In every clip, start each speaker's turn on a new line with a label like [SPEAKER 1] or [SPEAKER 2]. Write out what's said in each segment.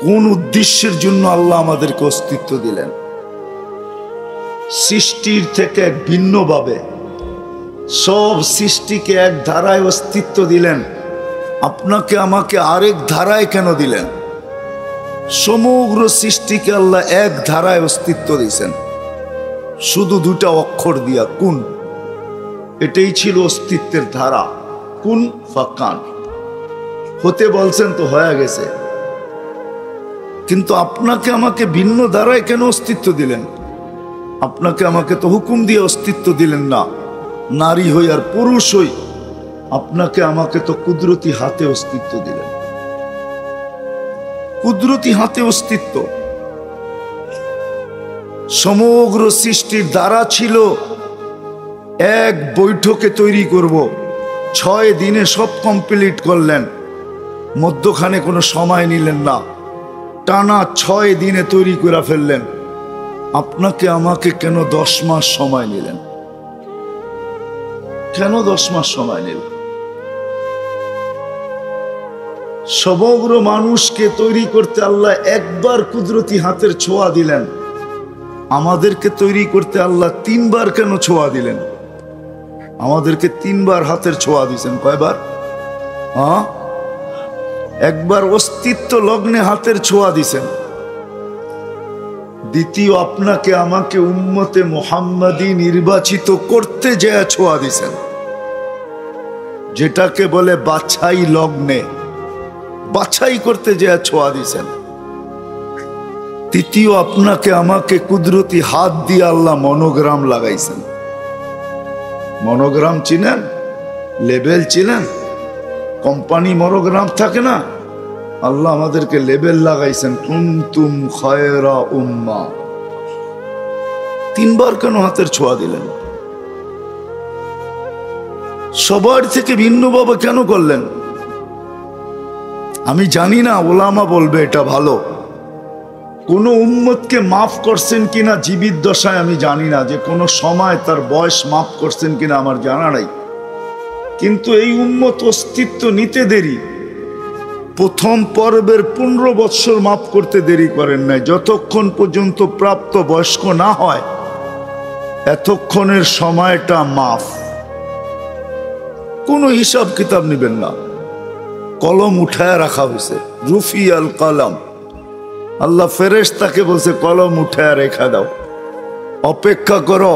[SPEAKER 1] কোন উদ্দেশ্যের জন্য আল্লাহ আমাদেরকে অস্তিত্ব দিলেন? সৃষ্টির থেকে এক ভিন্নভাবে সব সৃষ্টিকে এক ধারায় অস্তিত্ব দিলেন, আপনাকে আমাকে আরেক ধারায় কেন দিলেন? সমগ্র সৃষ্টিকে আল্লাহ এক ধারায় অস্তিত্ব দিয়েছেন শুধু দুটা অক্ষর দিয়া, কুন। এটাই ছিল অস্তিত্বের ধারা, কুন ফাকান। হতে বলছেন তো হয়ে গেছে। কিন্তু আপনাকে আমাকে ভিন্ন ধারায় কেন অস্তিত্ব দিলেন? আপনাকে আমাকে তো হুকুম দিয়ে অস্তিত্ব দিলেন না, নারী হই আর পুরুষ হই। আপনাকে আমাকে তো কুদরতি হাতে অস্তিত্ব দিলেন, কুদরতি হাতে অস্তিত্ব। সমগ্র সৃষ্টির দ্বারা ছিল এক বৈঠকে তৈরি করব, 6 দিনে সব কমপ্লিট করলেন, মধ্যখানে কোনো সময় নিলেন না, টানা 6 দিনে তৈরি করে ফেললেন। আপনাকে আমাকে কেন 10 মাস সময় নিলেন? কেন 10 মাস সময় নিলেন? সমগ্র মানুষকে তৈরি করতে আল্লাহ একবার কুদরতি হাতের ছোঁয়া দিলেন, আমাদেরকে তৈরি করতে আল্লাহ 3 বার কেন ছোঁয়া দিলেন? আমাদেরকে 3 বার হাতের ছোঁয়া দিয়েছেন। কয়বার? একবার অস্তিত্ব লগ্নে হাতের ছোঁয়া দিয়েছেন, দ্বিতীয় আপনাকে আমাকে উম্মতে মুহাম্মাদি নির্বাচিত করতে যে ছোঁয়া দিয়েছেন, যেটাকে বলে বাছাই লগ্নে, বাছাই করতে যে ছোঁয়া দিয়েছেন। তৃতীয় আপনাকে আমাকে কুদরতি হাত দিয়ে আল্লাহ মনোগ্রাম লাগাইছেন। মনোগ্রাম চিনেন? লেবেল চিনেন? কোম্পানি মনোগ্রাম থাকে না, আল্লাহ আমাদেরকে লেবেল লাগাইছেন, কুনতুম খায়রা উম্মাহ। 3 বার কেন হাতের ছোঁয়া দিলেন? সবার থেকে ভিন্নভাবে কেন করলেন? আমি জানি না, ওলামা বলবে এটা ভালো। কোন উম্মতকে মাফ করছেন কিনা জীবিত দশায় আমি জানি না, যে কোনো সময় তার বয়স মাফ করছেন কিনা আমার জানা নাই। কিন্তু এই উম্মত অস্তিত্ব নিতে দেরি, প্রথম পর্বের 15 বৎসর মাফ করতে দেরি করেন নাই। যতক্ষণ পর্যন্ত প্রাপ্ত বয়স্ক না হয় এতক্ষণের সময়টা মাফ, কোনো হিসাব কিতাব নেবেন না। কলম উঠায় রাখা হয়েছে, রুফি আল কলম। আল্লাহ ফেরেশতাকে বলছে কলম উঠায় রেখা দাও, অপেক্ষা করো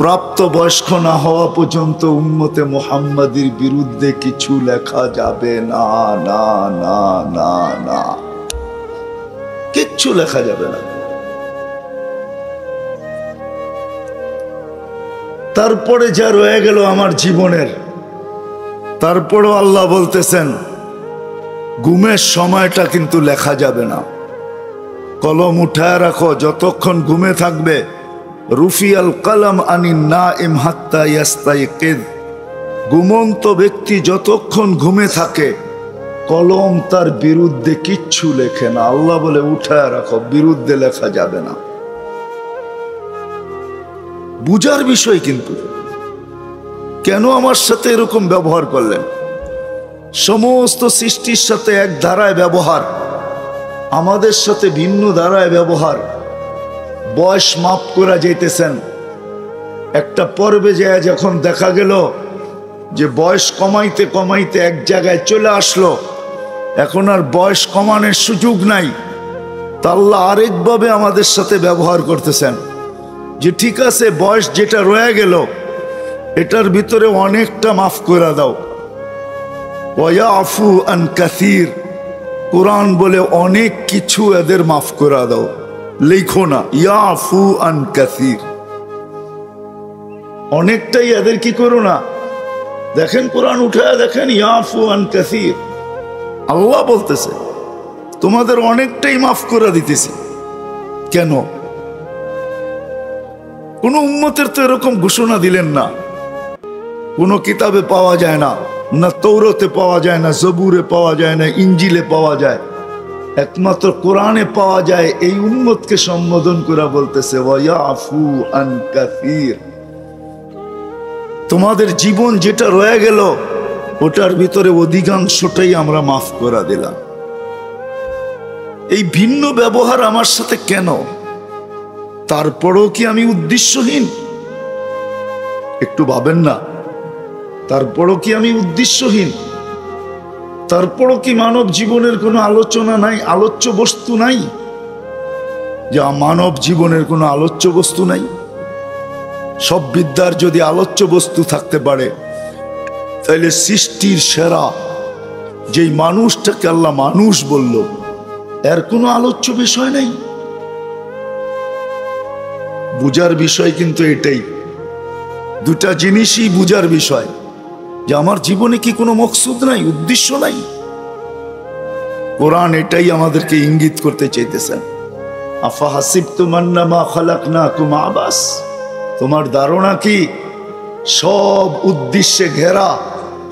[SPEAKER 1] প্রাপ্ত বয়স্ক না হওয়া পর্যন্ত উম্মতে মুহাম্মাদির বিরুদ্ধে কিছু লেখা যাবে না, না না না না, কিচ্ছু লেখা যাবে না। তারপরে যা রয়ে গেল আমার জীবনের, তারপরও আল্লাহ বলতেছেন ঘুমের সময়টা কিন্তু লেখা যাবে না, কলম উঠায় রাখো যতক্ষণ ঘুমে থাকবে। রুফিয়াল কলম আনিন নাইম হাত্তা ইয়াস্তাইকিজ, ঘুমন্ত ব্যক্তি যতক্ষণ ঘুমে থাকে কলম তার বিরুদ্ধে কিচ্ছু লেখে না। আল্লাহ বলে উঠায় রাখো, বিরুদ্ধে লেখা যাবে না। বুঝার বিষয় কিন্তু, কেন আমার সাথে এরকম ব্যবহার করলেন? সমস্ত সৃষ্টির সাথে এক ধারায় ব্যবহার, আমাদের সাথে ভিন্ন ধারায় ব্যবহার। বয়স মাপ করা যাইতেছেন, একটা পর্বে যায় যখন দেখা গেল যে বয়স কমাইতে কমাইতে এক জায়গায় চলে আসলো, এখন আর বয়স কমানোর সুযোগ নাই, তা আল্লাহ আরেকভাবে আমাদের সাথে ব্যবহার করতেছেন যে ঠিক আছে বয়স যেটা রয়ে গেল এটার ভিতরে অনেকটা মাফ করে দাও। ওয়ায়াফু আন কাসীর, কোরআন বলে অনেক কিছু এদের মাফ করে দাও, লিখো না ইয়াফু আন কাসীর, অনেকটাই এদের কি করো না। দেখেন কোরআন উঠায় দেখেন, ইয়াফু আন কাসীর, আল্লাহ বলতেছে তোমাদের অনেকটাই মাফ করে দিতেছি। কেন? কোন উম্মতের তো এরকম ঘোষণা দিলেন না, কোন কিতাবে পাওয়া যায় না, না তৌরাতে পাওয়া যায়, না জবুরে পাওয়া যায়, না ইঞ্জিলে পাওয়া যায়, একমাত্র কোরআনে পাওয়া যায়। এই উম্মতকে সম্বোধন করে বলতেছে ওয়ায়াফু আন কাসীর, তোমাদের জীবন যেটা রয়ে গেল ওটার ভিতরে অধিকাংশটাই আমরা মাফ করে দিলাম। এই ভিন্ন ব্যবহার আমার সাথে কেন? তারপরেও কি আমি উদ্দেশ্যহীন? একটু ভাবেন না, তারপরও কি আমি উদ্দেশ্যহীন? তারপরও কি মানব জীবনের কোনো আলোচনা নাই, আলোচ্য বস্তু নাই? যা মানব জীবনের কোনো আলোচ্য বস্তু নাই? সব বিদ্যার যদি আলোচ্য বস্তু থাকতে পারে, তাহলে সৃষ্টির সেরা যেই মানুষটাকে আল্লাহ মানুষ বলল, এর কোনো আলোচ্য বিষয় নেই। বুঝার বিষয় কিন্তু এটাই, দুটা জিনিসই বুঝার বিষয়, যে আমার জীবনে কি কোনো মকসুদ নাই, উদ্দেশ্য নাই। কোরআন এটাই আমাদেরকে ইঙ্গিত করতে চাইতেছেন। আফা হাসিবতুম আন্নামা খালাকনাকুম আবাস, তোমার ধারণা কি সব উদ্দেশ্যে ঘেরা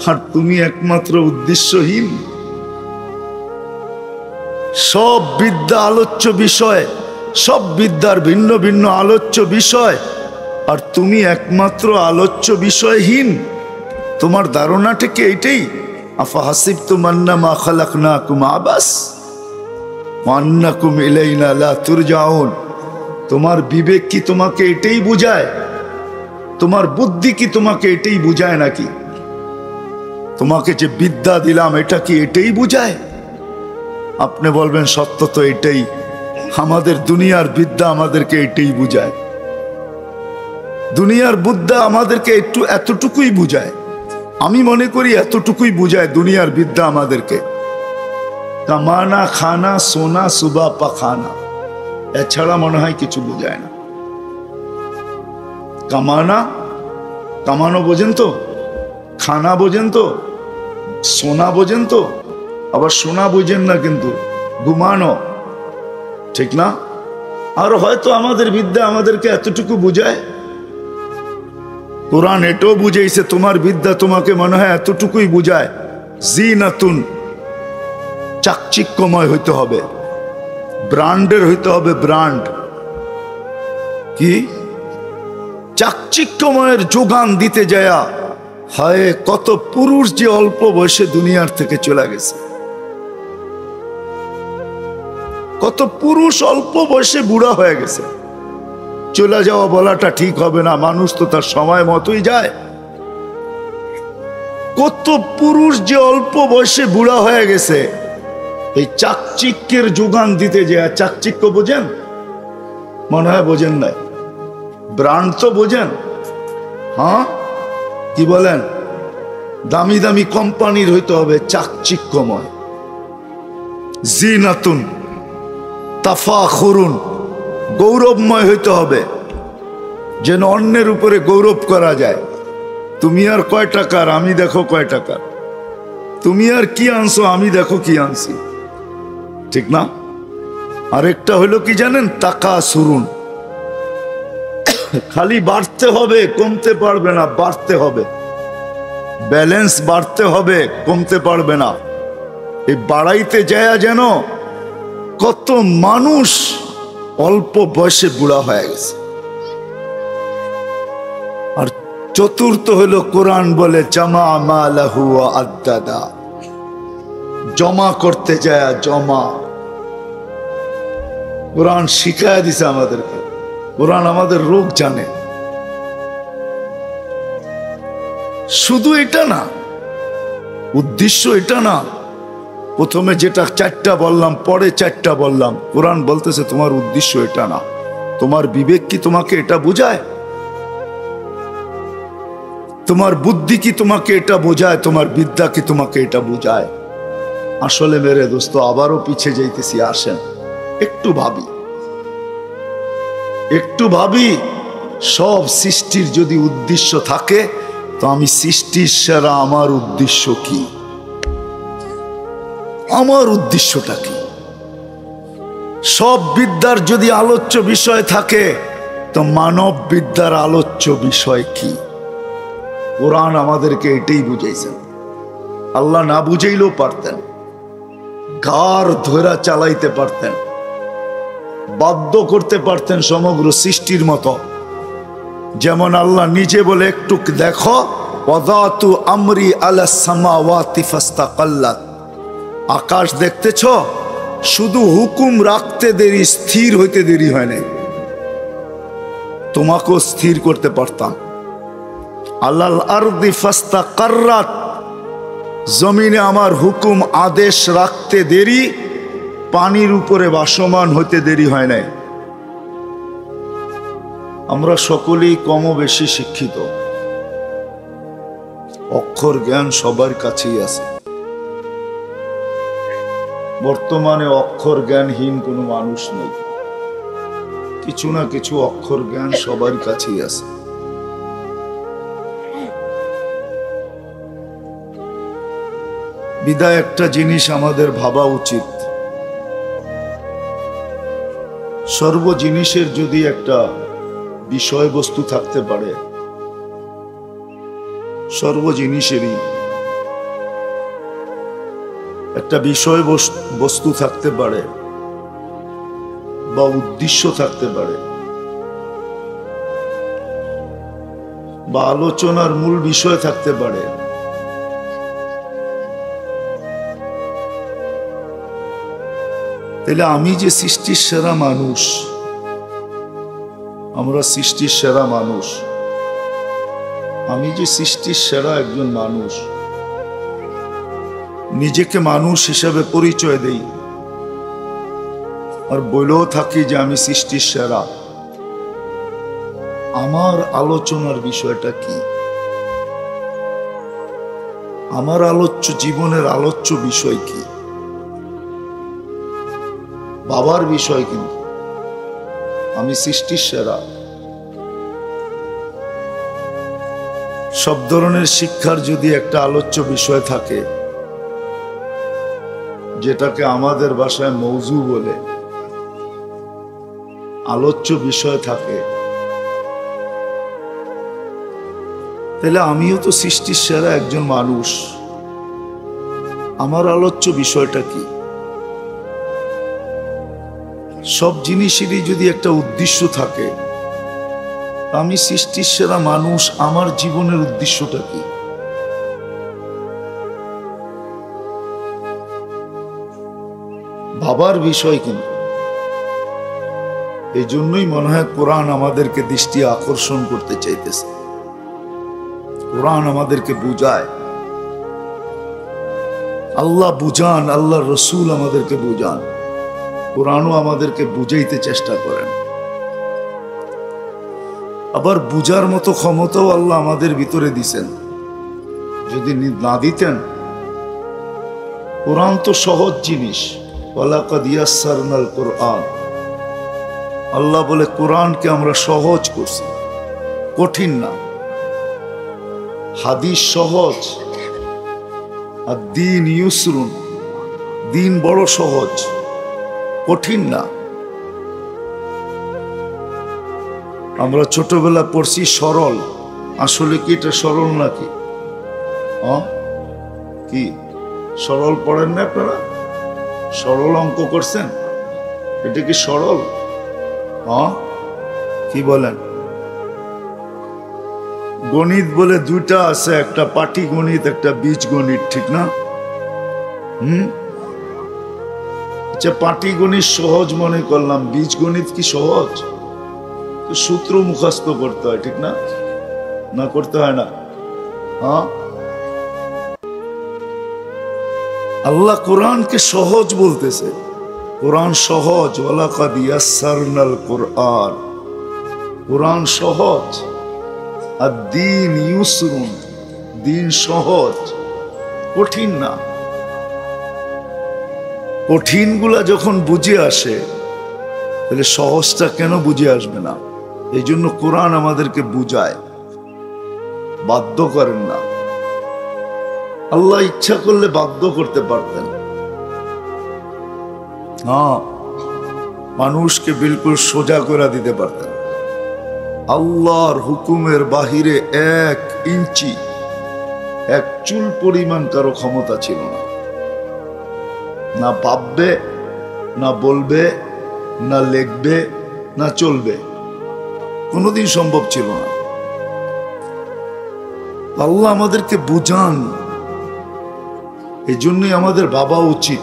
[SPEAKER 1] আর তুমি একমাত্র উদ্দেশ্যহীন? সব বিদ্যা আলোচ্য বিষয়, সব বিদ্যার ভিন্ন ভিন্ন আলোচ্য বিষয়, আর তুমি একমাত্র আলোচ্য বিষয়হীন। তোমার ধারণাটা কি এইটাই? আফা হাসিবতুম আন্নামা খালাকনাকুম আবাস ওয়া আন্নাকুম ইলাইনা লা তুরজাউন। তোমার বিবেক কি তোমাকে এটাই বুঝায়? তোমার বুদ্ধি কি তোমাকে এটাই বুঝায় নাকি? তোমাকে যে বিদ্যা দিলাম এটা কি এটাই বুঝায়? আপনি বলবেন সত্য তো এটাই, আমাদের দুনিয়ার বিদ্যা আমাদেরকে এটাই বুঝায়। দুনিয়ার বিদ্যা আমাদেরকে এতটুকুই বুঝায়। আমি মনে করি এতটুকুই বুঝায় দুনিয়ার বিদ্যা আমাদেরকে, কামানা, খানা, সোনা, সুবা, পাখানা, এছাড়া মনে হয় কিছু বুঝায় না। কামানা, কামানো বোঝেন তো? খানা বোঝেন তো? সোনা বোঝেন তো? আবার সোনা বুঝেন না কিন্তু ঘুমানো, ঠিক না? আর হয়তো আমাদের বিদ্যা আমাদেরকে এতটুকু বুঝায়। কোরআন এটাও বুঝাইছে, তোমার বিদ্যা তোমাকে মনে হয় এতটুকুই বুঝায়, জিনাতুন, চাকচিক্যময় হইতে হবে, ব্র্যান্ডের হইতে হবে, ব্র্যান্ড কি চাকচিক্যময়ের যোগান দিতে যায়া হায় কত পুরুষ যে অল্প বয়সে দুনিয়ার থেকে চলে গেছে। কত পুরুষ অল্প বয়সে বুড়া হয়ে গেছে। চলে যাওয়া বলাটা ঠিক হবে না, মানুষ তো তার সময় মতোই যায়। কত পুরুষ যে অল্প বয়সে বুড়া হয়ে গেছে এই চাকচিক্যের যোগান দিতে যায়। চাকচিক্য বোঝেন? মনে হয় বোঝেন নাই। ব্র্যান্ড তো বোঝেন? হ্যাঁ, কি বলেন? দামি দামি কোম্পানির হইতে হবে, চাকচিক্যময়, জিনাতুন, তাফাখুরুন, গৌরবময় হইতে হবে, যেন অন্যের উপরে গৌরব করা যায়। তুমি আর কয় টাকার, আমি দেখো কয় টাকার। তুমি আর কি আনছো, আমি দেখো কি আনছি, ঠিক না? আরেকটা হলো কি জানেন? তাকাসুরুন, খালি বাড়তে হবে, কমতে পারবে না, বাড়তে হবে। ব্যালেন্স বাড়তে হবে, কমতে পারবে না। এই বাড়াইতে যায় যেন কত মানুষ অল্প বয়সে বুড়া হয়ে গেছে। আর চতুর্থ হলো কোরআন বলে জামা মালাহু ওয়া আদ্দাদা, জমা করতে যায়, জমা। কোরআন শিখায় দিছে আমাদেরকে, কোরআন আমাদের রোগ জানে। শুধু এটা না, উদ্দেশ্য এটা না। প্রথমে যেটা চারটা বললাম, পরে চারটা বললাম। কোরআন বলতেছে তোমার উদ্দেশ্য এটা না। তোমার বিবেক কি তোমাকে এটা বোঝায়? তোমার বুদ্ধি কি তোমাকে এটা বোঝায়? তোমার বিদ্যা কি তোমাকে এটা বোঝায়? আসলে মেরে দোস্ত, আবারও পিছে যাইতেছি, আসেন একটু ভাবি, একটু ভাবি। সব সৃষ্টির যদি উদ্দেশ্য থাকে, তো আমি সৃষ্টির সেরা, আমার উদ্দেশ্য কি? আমার উদ্দেশ্যটা কি? সব বিদ্যার যদি আলোচ্য বিষয় থাকে, তো মানব বিদ্যার আলোচ্য বিষয় কি? কোরআন আমাদেরকে এটাই বুঝাইছেন। আল্লাহ না বুঝাইলেও পারতেন, ঘাড় ধরা চালাইতে পারতেন, বাধ্য করতে পারতেন সমগ্র সৃষ্টির মতো। যেমন আল্লাহ নিজে বলে, একটু দেখো, ওয়াদাতু আমরি আলা সামাওয়াতি ফাস্তাকাল্লাত, আকাশ দেখতেছ? শুধু হুকুম রাখতে দেরি, স্থির হইতে দেরি হয় নাই। তোমাকেও স্থির করতে পারতাম। আলাল আরদি ফাস্তাকাররাত, জমিনে আমার হুকুম আদেশ রাখতে দেরি, পানির উপরে ভাসমান হইতে দেরি হয় নাই। আমরা সকলেই কম বেশি শিক্ষিত, অক্ষর জ্ঞান সবার কাছেই আছে। বর্তমানে অক্ষর জ্ঞানহীন কোনো মানুষ নেই, কিছু না কিছু অক্ষর জ্ঞান সবার কাছেই আছে। বিদায় একটা জিনিস আমাদের ভাবা উচিত, সর্ব জিনিসের যদি একটা বিষয়বস্তু থাকতে পারে, সর্ব জিনিসেরই একটা বিষয় বস্তু থাকতে পারে বা উদ্দেশ্য থাকতে পারে বা আলোচনার মূল বিষয় থাকতে পারে, তাহলে আমি যে সৃষ্টির সেরা মানুষ, আমরা সৃষ্টির সেরা মানুষ, আমি যে সৃষ্টির সেরা একজন মানুষ, নিজেকে মানুষ হিসেবে পরিচয় দেই আর বলেও থাকি যে আমি সৃষ্টির সেরা, আমার আলোচনার বিষয়টা কি? আমার আলোচ্য জীবনের আলোচ্য বিষয় কি? বাবার বিষয় কিন্তু আমি সৃষ্টির সেরা। সব ধরনের শিক্ষার যদি একটা আলোচ্য বিষয় থাকে, যেটাকে আমাদের ভাষায় মৌজু বলে, আলোচ্য বিষয় থাকে, তাহলে আমিও তো সৃষ্টির সেরা একজন মানুষ। আমার আলোচ্য বিষয়টা কি? সব জিনিসেরই যদি একটা উদ্দেশ্য থাকে, আমি সৃষ্টির সেরা মানুষ, আমার জীবনের উদ্দেশ্যটা কি? ভাবার বিষয় কিন্তু। এই জন্যই মনে হয় কোরআন আমাদেরকে দৃষ্টি আকর্ষণ করতে চাইতেছে, কোরআন আমাদেরকে বুঝায়, আল্লাহ বুঝান, আল্লাহ রসুল আমাদেরকে বুঝান, কোরআনও আমাদেরকে বুঝাইতে চেষ্টা করেন। আবার বুঝার মতো ক্ষমতাও আল্লাহ আমাদের ভিতরে দিছেন। যদি না দিতেন, কোরআন তো সহজ জিনিস, ওয়ালাকাদ ইয়াসসারনাল কোরআন, আল্লাহ বলে কোরআনকে আমরা সহজ করছি, কঠিন না। হাদিস সহজ, আর দ্বীন ইউসরুন, দ্বীন বড় সহজ, কঠিন না। আমরা ছোটবেলা পড়ছি সরল, আসলে কি এটা সরল নাকি? কি সরল পড়েন না আপনারা? সরল অঙ্ক করছেন, এটা কি সরল? কি বলেন? গণিত বলে দুইটা আছে, একটা পাটিগণিত, একটা বীজগণিত, ঠিক না? আচ্ছা, পাটিগণিত সহজ মনে করলাম, বীজগণিত কি সহজ? সূত্র মুখস্থ করতে হয়, ঠিক না? না করতে হয় না? আল্লাহ কোরআনকে সহজ বলতেছে, কোরআন সহজ, ওয়ালাকাদ ইয়াসসারনাল কোরআন, কোরআন সহজ। আর দ্বীন ইউসরুন, দ্বীন সহজ, কঠিন না। কঠিনগুলা যখন বুঝে আসে, তাহলে সহজটা কেন বুঝে আসবে না? এই জন্য কোরআন আমাদেরকে বুঝায়, বাধ্য করেন না। আল্লাহ ইচ্ছা করলে বাধ্য করতে পারতেন, মানুষকে বিলকুল সোজা করে দিতে পারতেন। আল্লাহর হুকুমের বাহিরে 1 ইঞ্চি, 1 চুল পরিমাণ কারো ক্ষমতা ছিল না। না ভাববে, না বলবে, না লিখবে, না চলবে, কোনোদিন সম্ভব ছিল না। আল্লাহ আমাদেরকে বুঝান, এই জন্যই আমাদের ভাবা উচিত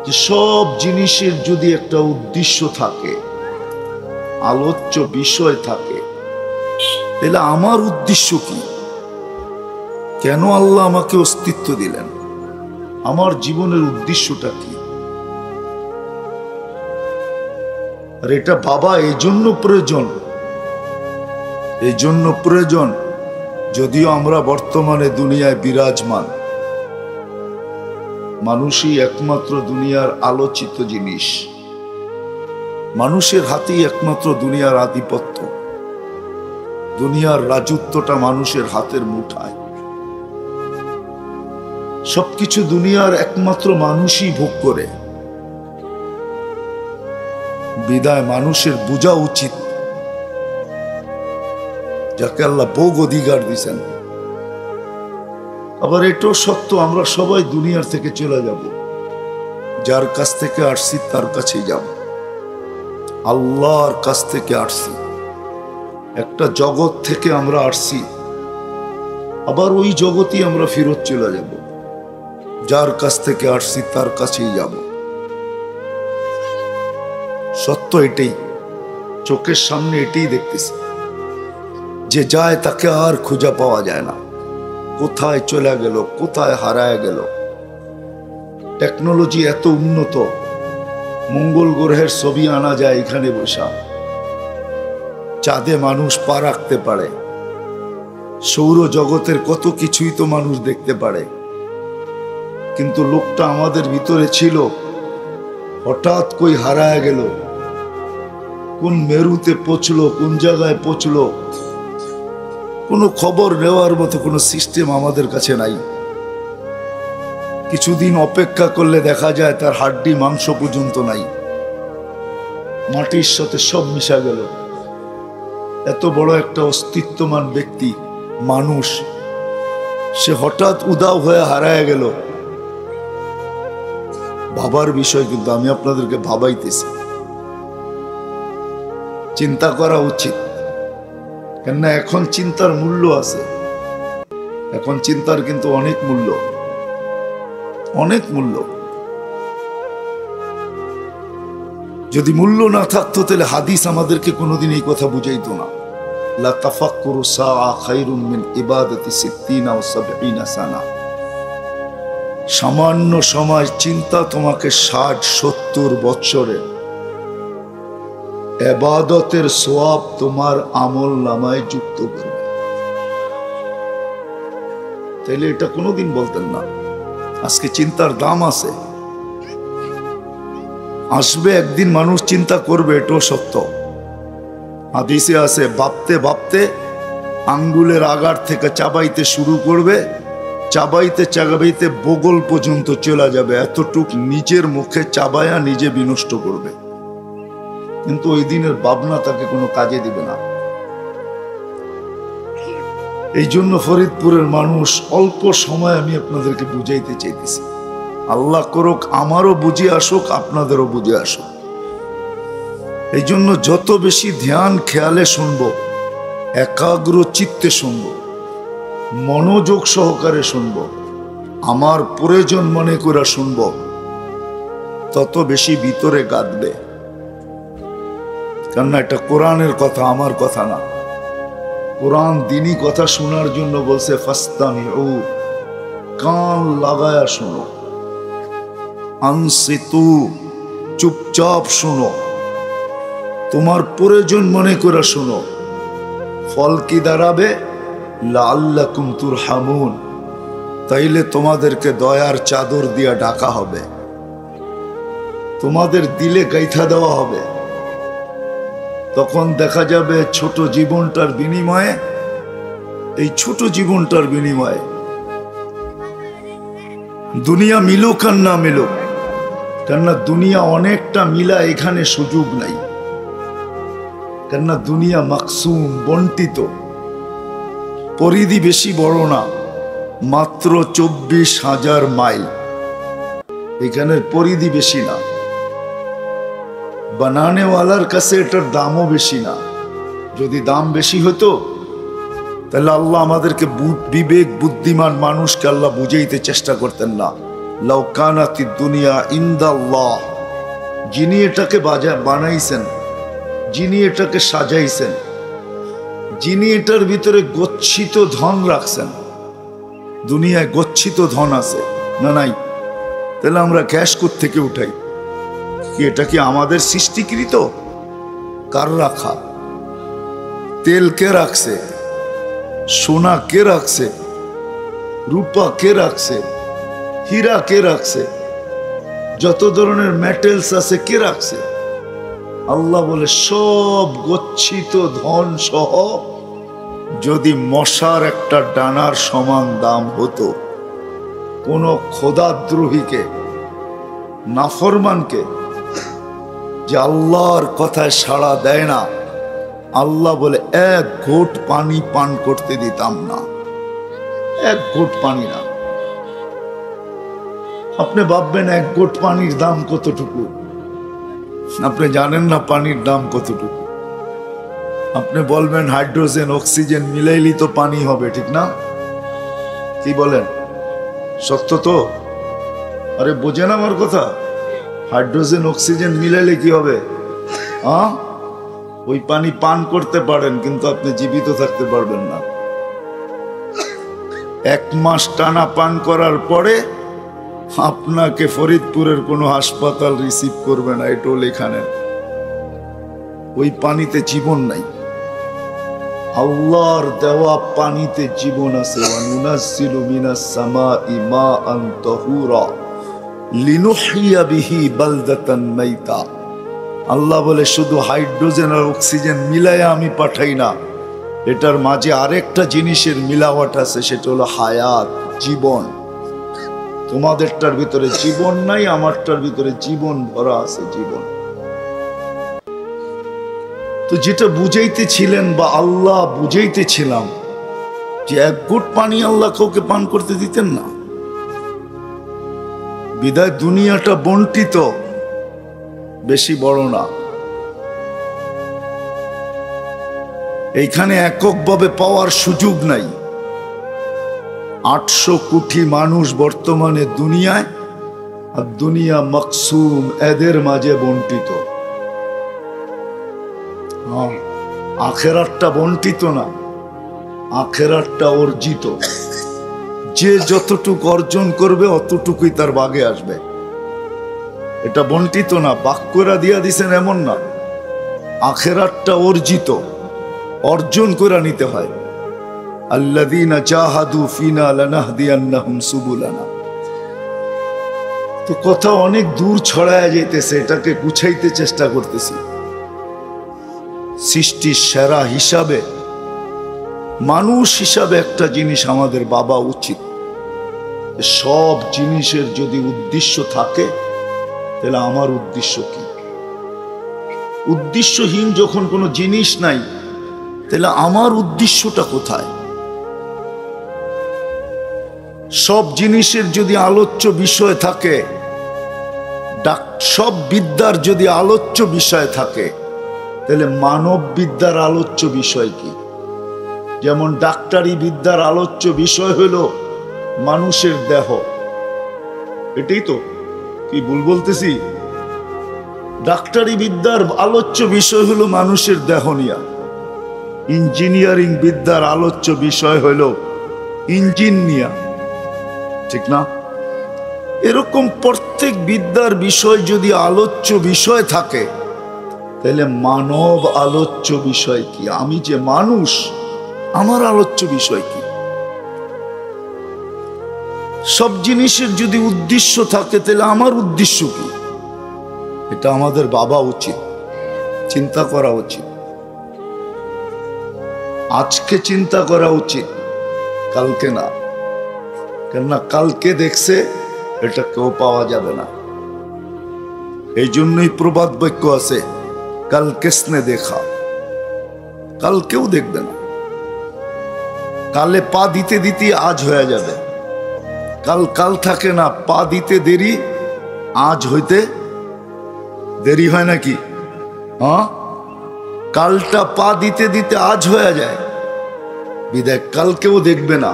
[SPEAKER 1] যে সব জিনিসের যদি একটা উদ্দেশ্য থাকে, আলোচ্য বিষয় থাকে, তাহলে আমার উদ্দেশ্য কি? কেন আল্লাহ আমাকে অস্তিত্ব দিলেন? আমার জীবনের উদ্দেশ্যটা কি? আর এটা বাবা এই জন্য প্রয়োজন, যদিও আমরা বর্তমানে দুনিয়ায় বিরাজমান, মানুষই একমাত্র দুনিয়ার আলোচিত জিনিস, মানুষের হাতেই একমাত্র দুনিয়ার আধিপত্য, দুনিয়ার রাজত্বটা মানুষের হাতের মুঠায়, সবকিছু দুনিয়ার একমাত্র মানুষই ভোগ করে। বিদায় মানুষের বোঝা উচিত যাকে আল্লাহ ভোগ অধিকার দিয়েছেন। আবার এটাও সত্য, আমরা সবাই দুনিয়ার থেকে চলে যাব, যার কাছ থেকে আসছি তার কাছেই যাব, আল্লাহর কাছ থেকে আসছি, একটা জগৎ থেকে আমরা আসছি, আবার ওই জগতেই আমরা ফেরত চলে যাব, যার কাছ থেকে আসছি তার কাছেই যাব। সত্য এটাই, চোখের সামনে এটাই দেখতেছি, যে যায় তাকে আর খুঁজে পাওয়া যায় না, কোথায় চলে গেল, কোথায় হারায় গেল। টেকনোলজি এত উন্নত, মঙ্গল গ্রহের ছবি আনা যায় এখানে বসা, চাঁদে মানুষ পা রাখতে পারে, সৌর জগতের কত কিছুই তো মানুষ দেখতে পারে, কিন্তু লোকটা আমাদের ভিতরে ছিল, হঠাৎ কই হারায় গেল, কোন মেরুতে পৌঁছলো, কোন জায়গায় পৌঁছলো, কোনো খবর নেওয়ার মতো কোনো সিস্টেম আমাদের কাছে নাই। কিছুদিন অপেক্ষা করলে দেখা যায় তার হাড্ডি মাংস পর্যন্ত নাই, মাটির সাথে সব মিশা গেল। এত বড় একটা অস্তিত্বমান ব্যক্তি মানুষ, সে হঠাৎ উধাও হয়ে হারায় গেল। ভাবার বিষয়, কিন্তু আমি আপনাদেরকে ভাবাইতেছি, চিন্তা করা উচিত। কেননা এখন চিন্তার মূল্য আছে, এখন চিন্তার কিন্তু অনেক মূল্য, অনেক মূল্য। যদি মূল্য না থাকতো তাহলে হাদিস আমাদেরকে কোনোদিন এই কথা বুঝাইতো না, লা তাফাক্কুরু সাআ খায়রুম মিন ইবাদাতি 60 ও 70 সানা। সামান্য সময় চিন্তা তোমাকে 60-70 বছরের ইবাদতের সওয়াব তোমার আমল নামায় যুক্ত করবে। তাইলে এটা কোনোদিন বলতেন না। আজকে চিন্তার দাম আছে, আসবে একদিন মানুষ চিন্তা করবে, এটাও সত্য। হাদিসে আছে, ভাবতে ভাবতে আঙ্গুলের আগার থেকে চাবাইতে শুরু করবে, চাবাইতে চাবাইতে বগল পর্যন্ত চলে যাবে, এতটুক নিজের মুখে চাবায়া নিজে বিনষ্ট করবে, কিন্তু ওই দিনের ভাবনা তাকে কোনো কাজে দিবে না। এই জন্য ফরিদপুরের মানুষ, অল্প সময় আমি আপনাদেরকে বুঝাইতে চাইতেছি, আল্লাহ করুক আমারও বুঝে আসুক, আপনাদেরও বুঝে আসুক। এই জন্য যত বেশি ধ্যান খেয়ালে শুনব, একাগ্র চিত্তে শুনব, মনোযোগ সহকারে শুনব, আমার প্রয়োজন মনে করে শুনব, তত বেশি ভিতরে গাঁথবে। কেননা এটা কোরআনের কথা, আমার কথা না। কোরআন দিনই কথা শোনার জন্য বলছে, ফাস্তামিউ, কান লাগায়া শোনো, আনসিতু, চুপচাপ শোনো, তোমার প্রয়োজন মনে করে শোনো। ফল কি দাঁড়াবে? লাআল্লাকুম তুরহামুন, তাইলে তোমাদেরকে দয়ার চাদর দিয়া ঢাকা হবে, তোমাদের দিলে গাইথা দেওয়া হবে। তখন দেখা যাবে ছোট জীবনটার বিনিময়ে, এই ছোট জীবনটার বিনিময়ে দুনিয়া মিলুক আর না মিলুক, কেননা দুনিয়া অনেকটা মিলা, এখানে সুযোগ নাই। কেননা দুনিয়া মাকসুম, বন্টিত, পরিধি বেশি বড় না, মাত্র 24,000 মাইল, এখানের পরিধি বেশি না। বানানেওয়ালার কাছে এটার দামও বেশি না। যদি দাম বেশি হতো তাহলে আল্লাহ আমাদেরকে বিবেক বুদ্ধিমান মানুষকে আল্লাহ বুঝাইতে চেষ্টা করতেন না। লাউ কানাতিদ দুনিয়া ইনদাল্লাহ, যিনি এটাকে বানাইছেন, যিনি এটাকে সাজাইছেন, যিনি এটার ভিতরে গচ্ছিত ধন রাখছেন, দুনিয়ায় গচ্ছিত ধন আছে না নাই? তাহলে আমরা ক্যাশ থেকে উঠাই কি? এটা কি আমাদের সৃষ্টিকৃত? কার রাখা? তেল কে রাখছে? সোনা কে রাখছে? রূপা কে রাখছে? হীরা কে রাখছে? যত ধরনের মেটেলস আছে কে রাখছে? আল্লাহ বলে সব গচ্ছিত ধন সহ যদি মশার একটা ডানার সমান দাম হতো, কোন খোদাদ্রোহীকে, নাফরমানকে, যে আল্লাহর কথায় সাড়া দেয় না, আল্লাহ বলে এক ঘোট পানি পান করতে দিতাম না। এক ঘোট পানি না। আপনি ভাববেন এক ঘোট পানির দাম কতটুকু? আপনি জানেন না পানির দাম কতটুকু। আপনি বলবেন হাইড্রোজেন অক্সিজেন মিলাইলি তো পানি হবে, ঠিক না? কি বলেন? সত্য তো? আরে বোঝেন আমার কথা? হাইড্রোজেন অক্সিজেন মিলাইলে কি হবে? ওই পানি পান করতে পারেন, কিন্তু আপনি জীবিত থাকতে পারবেন না। 1 মাস টানা পান করার পরে আপনাকে ফরিদপুরের কোনো হাসপাতাল রিসিভ করবে না, এটাও লেখা নেন। ওই পানিতে জীবন নাই। আল্লাহর দেওয়া পানিতে জীবন আছে। ওয়ানুনাজ্জিলু মিনাস সামাই মাআন তাহুরা লিনুহইয়া বিহি বালদাতান মাইতা। আল্লাহ বলে শুধু হাইড্রোজেন আর অক্সিজেন মিলাইয়া আমি পাঠাই না, এটার মাঝে আরেকটা জিনিসের মিলাওয়াট আছে, সেটা হলো হায়াত, জীবন। তোমাদেরটার ভিতরে জীবন নাই, আমারটার ভিতরে জীবন ভরা আছে, জীবন। তো যেটা বুঝাইতেছিলেন বা আল্লাহ বুঝাইতেছিলাম, যে এক ঘুট পানি আল্লাহ কাউকে পান করতে দিতেন না। বিদায় দুনিয়াটা বন্টিত, বেশি বড় না। এইখানে এককভাবে পাওয়ার সুযোগ নাই। 800 কোটি মানুষ বর্তমানে দুনিয়ায়, আর দুনিয়া মকসুম, এদের মাঝে বন্টিত। আখেরাতটা বন্টিত না, আখেরাতটা অর্জিত। যে যতটুকু অর্জন করবে অতটুকুই তার ভাগে আসবে। এটা বন্টিত না, বাক্যরা দিয়া দিছেন এমন না। আখেরাতটা অর্জিত, অর্জন করে নিতে হয়। আল্লাযীনা জাহাদু ফিনা লানাহদিয়ান্নাহুম সুবুলানা। তো কথা অনেক দূর ছড়ায় যাইতেছে, এটাকে গুছাইতে চেষ্টা করতেছি। সৃষ্টির সেরা হিসাবে, মানুষ হিসাবে একটা জিনিস আমাদের ভাবা উচিত। সব জিনিসের যদি উদ্দেশ্য থাকে, তাহলে আমার উদ্দেশ্য কি? উদ্দেশ্যহীন যখন কোনো জিনিস নাই, তাহলে আমার উদ্দেশ্যটা কোথায়? সব জিনিসের যদি আলোচ্য বিষয় থাকে, সব বিদ্যার যদি আলোচ্য বিষয় থাকে, তাহলে মানব বিদ্যার আলোচ্য বিষয় কি? যেমন ডাক্তারি বিদ্যার আলোচ্য বিষয় হলো মানুষের দেহ। এটাই তো, কি ভুল বলতেছি? ডাক্তারি বিদ্যার আলোচ্য বিষয় হলো মানুষের দেহ নিয়া। ইঞ্জিনিয়ারিং বিদ্যার আলোচ্য বিষয় হলো ইঞ্জিন নিয়া, ঠিক না? এরকম প্রত্যেক বিদ্যার বিষয় যদি আলোচ্য বিষয় থাকে, তাহলে মানব আলোচ্য বিষয় কি? আমি যে মানুষ, আমার আলোচ্য বিষয় কি? সব জিনিসের যদি উদ্দেশ্য থাকে, তাহলে আমার উদ্দেশ্য কি? এটা আমাদের ভাবা উচিত, চিন্তা করা উচিত। আজকে চিন্তা করা উচিত, কালকে না। কেননা কালকে দেখছে, এটা কেউ পাওয়া যাবে না। এই জন্যই প্রবাদ বাক্য আছে, কাল কিসনে দেখা, কাল কেউ দেখবে না। কালে পা দিতে দিতে আজ হয়ে যাবে। কাল কাল থাকে না, পা দিতে দেরি, আজ হইতে দেরি হয় নাকি? কালটা পা দিতে দিতে আজ হয়ে যায়। বিদায় কাল কেউ দেখবে না।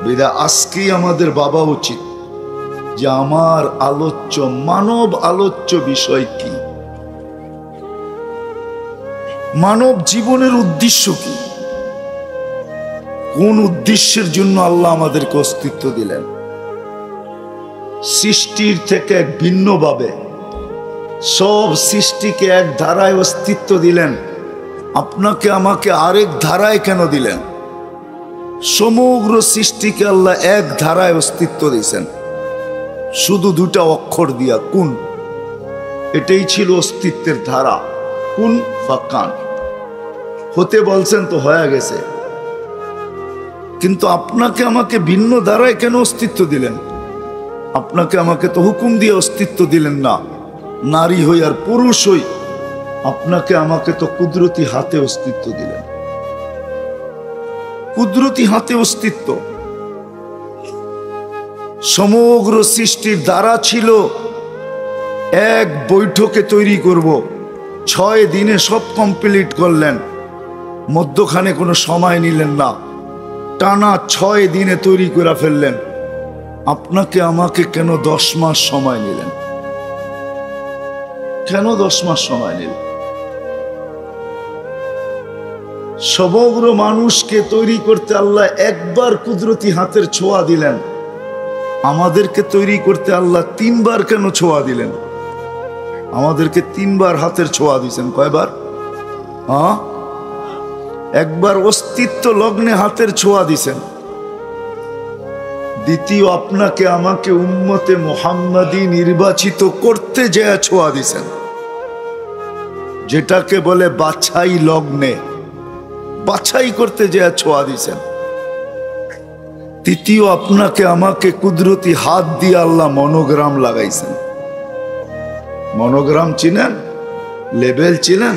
[SPEAKER 1] বিদায় আজকেই আমাদের ভাবা উচিত, যে আমার আলোচ্য মানব আলোচ্য বিষয় কি, মানব জীবনের উদ্দেশ্য কি, কোন উদ্দেশ্যের জন্য আল্লাহ আমাদেরকে অস্তিত্ব দিলেন। সৃষ্টির থেকে এক ভিন্নভাবে সব সৃষ্টিকে এক ধারায় অস্তিত্ব দিলেন, আপনাকে আমাকে আরেক ধারায় কেন দিলেন? সমগ্র সৃষ্টিকে আল্লাহ এক ধারায় অস্তিত্ব দিয়েছেন শুধু দুটা অক্ষর দিয়া, কুন। এটাই ছিল অস্তিত্বের ধারা, কুন ফাকান। হতে বলছেন তো হয়ে গেছে, কিন্তু আপনাকে আমাকে ভিন্ন ধারায় কেন অস্তিত্ব দিলেন? আপনাকে আমাকে তো হুকুম দিয়ে অস্তিত্ব দিলেন না, নারী হই আর পুরুষ হই। আপনাকে আমাকে তো কুদরতি হাতে অস্তিত্ব দিলেন, কুদরতি হাতে অস্তিত্ব। সমগ্র সৃষ্টির দ্বারা ছিল এক বৈঠকে তৈরি করব, 6 দিনে সব কমপ্লিট করলেন, মধ্যখানে কোনো সময় নিলেন না, টানা 6 দিনে তৈরি করে ফেললেন। আপনাকে আমাকে কেন 10 মাস সময় নিলেন? কেন 10 মাস সময় নিলেন? সমগ্র মানুষকে তৈরি করতে আল্লাহ একবার কুদরতি হাতের ছোঁয়া দিলেন, আমাদেরকে তৈরি করতে আল্লাহ 3 বার কেন ছোঁয়া দিলেন? আমাদেরকে 3 বার হাতের ছোঁয়া দিয়েছেন। কয়বার? একবার অস্তিত্ব লগ্নে হাতের ছোঁয়া দিছেন। দ্বিতীয়, আপনাকে আমাকে উম্মতে মুহাম্মাদি নির্বাচিত করতে যেয়ে ছোঁয়া দিছেন, যেটাকে বলে বাছাই লগ্নে, বাছাই করতে যেয়ে ছোঁয়া দিছেন। তৃতীয়, আপনাকে আমাকে কুদরতি হাত দিয়ে আল্লাহ মনোগ্রাম লাগাইছেন। মনোগ্রাম চিনেন? লেবেল চিনেন?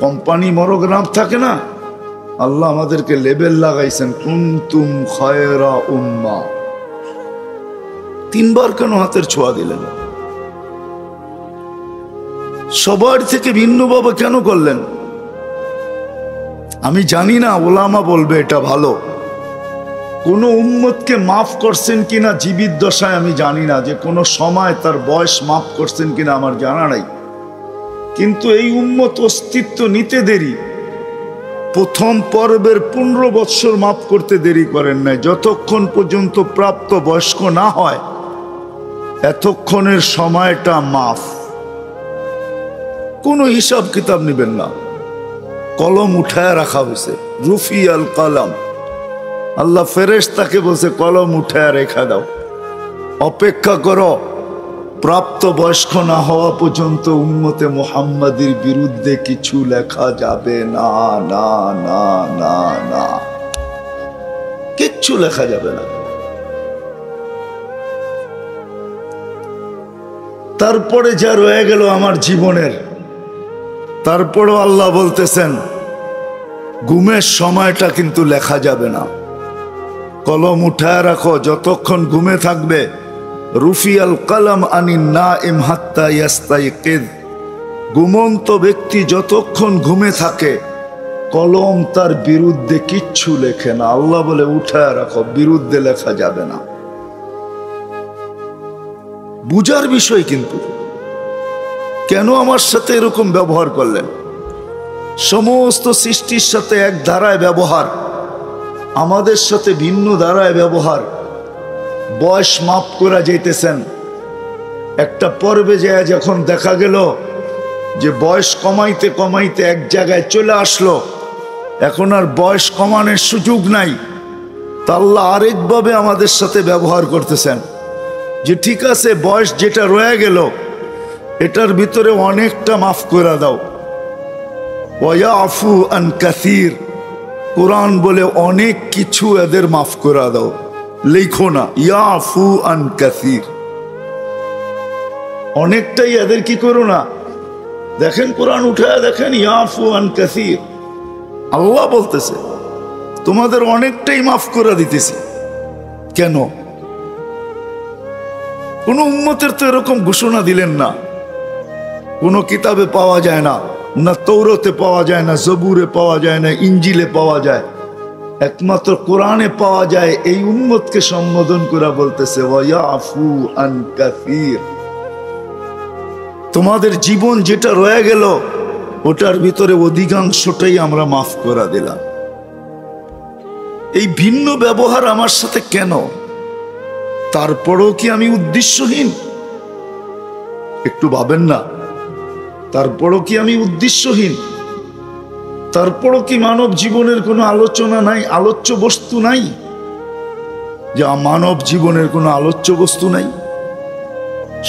[SPEAKER 1] কোম্পানি মনোগ্রাম থাকে না, আল্লাহ আমাদেরকে লেবেল লাগাইছেন, কুনতুম খায়রা উম্মাহ। 3 বার কেন হাতের ছোঁয়া দিলেন? সবার থেকে ভিন্নভাবে কেন করলেন? আমি জানি না, ওলামা বলবে এটা ভালো। কোন উম্মতকে মাফ করছেন কিনা জীবিত দশায় আমি জানি না, যে কোনো সময় তার বয়স মাফ করছেন কিনা আমার জানা নাই। কিন্তু এই উম্মত অস্তিত্ব নিতে দেরি, প্রথম পর্বের 15 বৎসর মাফ করতে দেরি করেন নাই। যতক্ষণ পর্যন্ত প্রাপ্ত বয়স্ক না হয় এতক্ষণের সময়টা মাফ। কোনো হিসাব কিতাব নিবেন না, কলম উঠায় রাখা হয়েছে, রুফি আল কলম। আল্লাহ ফেরেশতাকে বলছে কলম উঠায় রেখা দাও, অপেক্ষা করো, প্রাপ্ত বয়স্ক না হওয়া পর্যন্ত উম্মতে মুহাম্মাদির বিরুদ্ধে কিছু লেখা যাবে না, না না না না, কিচ্ছু লেখা যাবে না। তারপরে যা রয়ে গেল আমার জীবনের, তারপরও আল্লাহ বলতেছেন ঘুমের সময়টা কিন্তু লেখা যাবে না, কলম উঠায় রাখো যতক্ষণ ঘুমে থাকবে। রুফিয়াল কলম আনিন নাইম হাত্তা ইয়াস্তাইকিদ, ঘুমন্ত ব্যক্তি যতক্ষণ ঘুমে থাকে কলম তার বিরুদ্ধে কিচ্ছু লেখে না। আল্লাহ বলে উঠায় রাখো, বিরুদ্ধে লেখা যাবে না। বুঝার বিষয় কিন্তু, কেন আমার সাথে এরকম ব্যবহার করলেন? সমস্ত সৃষ্টির সাথে এক ধারায় ব্যবহার, আমাদের সাথে ভিন্ন ধারায় ব্যবহার। বয়স মাপ করা যাইতেছেন, একটা পর্বে যায় যখন দেখা গেল যে বয়স কমাইতে কমাইতে এক জায়গায় চলে আসলো, এখন আর বয়স কমানোর সুযোগ নাই, তা আল্লাহ আরেকভাবে আমাদের সাথে ব্যবহার করতেছেন যে ঠিক আছে, বয়স যেটা রয়ে গেল এটার ভিতরে অনেকটা মাফ করে দাও। ওয়ায়াফু আন কাসীর, কোরআন বলে অনেক কিছু এদের মাফ করে দাও, লেখো না ইয়াফু আন কাসীর, অনেকটাই এদের কি করো না। দেখেন কোরআন উঠায় দেখেন, ইয়াফু আন কাসীর, আল্লাহ বলতেছে তোমাদের অনেকটাই মাফ করে দিতেছি। কেন? কোন উম্মতের তো এরকম ঘোষণা দিলেন না, কোন কিতাবে পাওয়া যায় না, না তৌরাতে পাওয়া যায়, না জবুরে পাওয়া যায়, না ইঞ্জিলে পাওয়া যায়। একমাত্র কোরআনে পাওয়া যায়। এই উম্মতকে সম্বোধন করে বলতেছে ওয়ায়াফু আন কাসীর। তোমাদের জীবন যেটা রয়ে গেল ওটার ভিতরে অধিকাংশটাই আমরা মাফ করে দিলাম। এই ভিন্ন ব্যবহার আমার সাথে কেন? তারপরেও কি আমি উদ্দেশ্যহীন? একটু ভাবেন না, তারপরও কি আমি উদ্দেশ্যহীন? তারপরও কি মানব জীবনের কোনো আলোচনা নাই, আলোচ্য বস্তু নাই? যে মানব জীবনের কোনো আলোচ্য বস্তু নাই?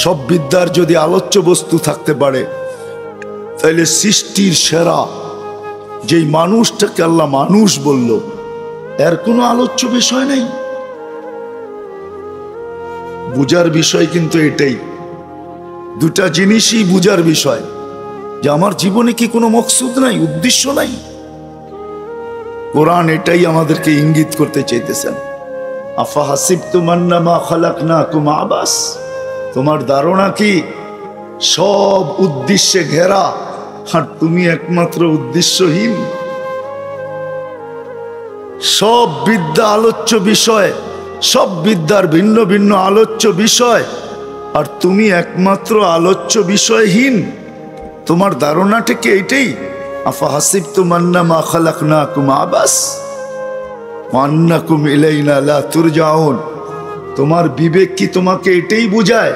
[SPEAKER 1] সব বিদ্যার যদি আলোচ্য বস্তু থাকতে পারে তাহলে সৃষ্টির সেরা যেই মানুষটাকে আল্লাহ মানুষ বলল এর কোনো আলোচ্য বিষয় নেই। বুঝার বিষয় কিন্তু এটাই, দুটা জিনিসই বুঝার বিষয়, যে আমার জীবনে কি কোনো মকসুদ নাই, উদ্দেশ্য নাই। কোরআন এটাই আমাদেরকে ইঙ্গিত করতে চাইতেছেন। আফা হাসিবতুম আন্নামা খালাকনাকুম আবাস, তোমার ধারণা কি সব উদ্দেশ্যে ঘেরা আর তুমি একমাত্র উদ্দেশ্যহীন? সব বিদ্যা আলোচ্য বিষয়, সব বিদ্যার ভিন্ন ভিন্ন আলোচ্য বিষয়, আর তুমি একমাত্র আলোচ্য বিষয়হীন। তোমার ধারণাটা কি এইটাই? আফা হাসিবতুম আন্নামা খালাকনাকুম আবাস ওয়া আন্নাকুম ইলাইনা লা তুরজাউন। তোমার বিবেক কি তোমাকে এটাই বুঝায়?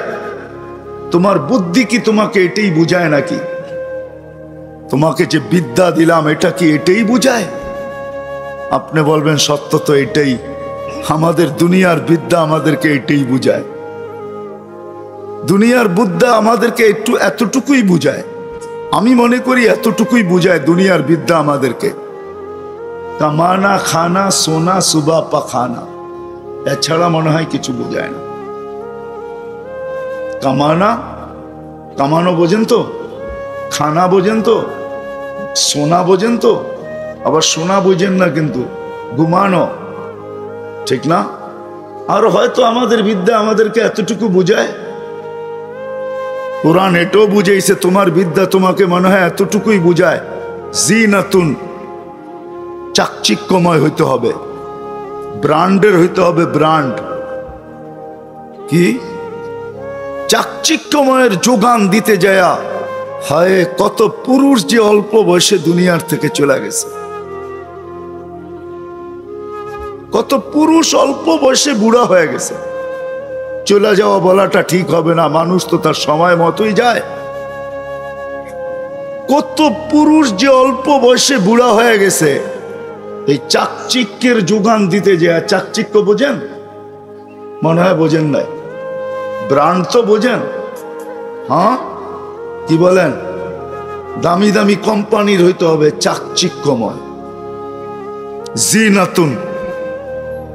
[SPEAKER 1] তোমার বুদ্ধি কি তোমাকে এটাই বুঝায় নাকি? তোমাকে যে বিদ্যা দিলাম এটা কি এটাই বুঝায়? আপনি বলবেন সত্য তো এটাই, আমাদের দুনিয়ার বিদ্যা আমাদেরকে এটাই বুঝায়। দুনিয়ার বিদ্যা আমাদেরকে একটু এতটুকুই বুঝায়। আমি মনে করি এতটুকুই বুঝায় দুনিয়ার বিদ্যা আমাদেরকে, কামানা, খানা, সোনা, সুবা, পাখানা, এছাড়া মনে হয় কিছু বোঝায় না। কামানা, কামানো বোঝেন তো? খানা বোঝেন তো? সোনা বোঝেন তো? আবার সোনা বোঝেন না কিন্তু ঘুমানো, ঠিক না? আর হয়তো আমাদের বিদ্যা আমাদেরকে এতটুকু বুঝায়। কোরআন এটাও বুঝাইছে তোমার বিদ্যা তোমাকে মনে হয় এতটুকুই বুঝায়, জিনাতুন, চাকচিক্যময় হইতে হবে, ব্র্যান্ডের হইতে হবে, ব্র্যান্ড কি চাকচিক্যময়ের যোগান দিতে যায়া হায় কত পুরুষ যে অল্প বয়সে দুনিয়ার থেকে চলে গেছে, কত পুরুষ অল্প বয়সে বুড়া হয়ে গেছে। চলে যাওয়া বলাটা ঠিক হবে না, মানুষ তো তার সময় মতোই যায়। কত পুরুষ যে অল্প বয়সে বুড়া হয়ে গেছে এই চাকচিক্যের যোগান দিতে যায়। চাকচিক্য বোঝেন? মনে হয় বোঝেন নাই। ব্র্যান্ড তো বোঝেন? হ্যাঁ, কি বলেন? দামি দামি কোম্পানির হইতে হবে চাকচিক্যময়, জিনাতুন,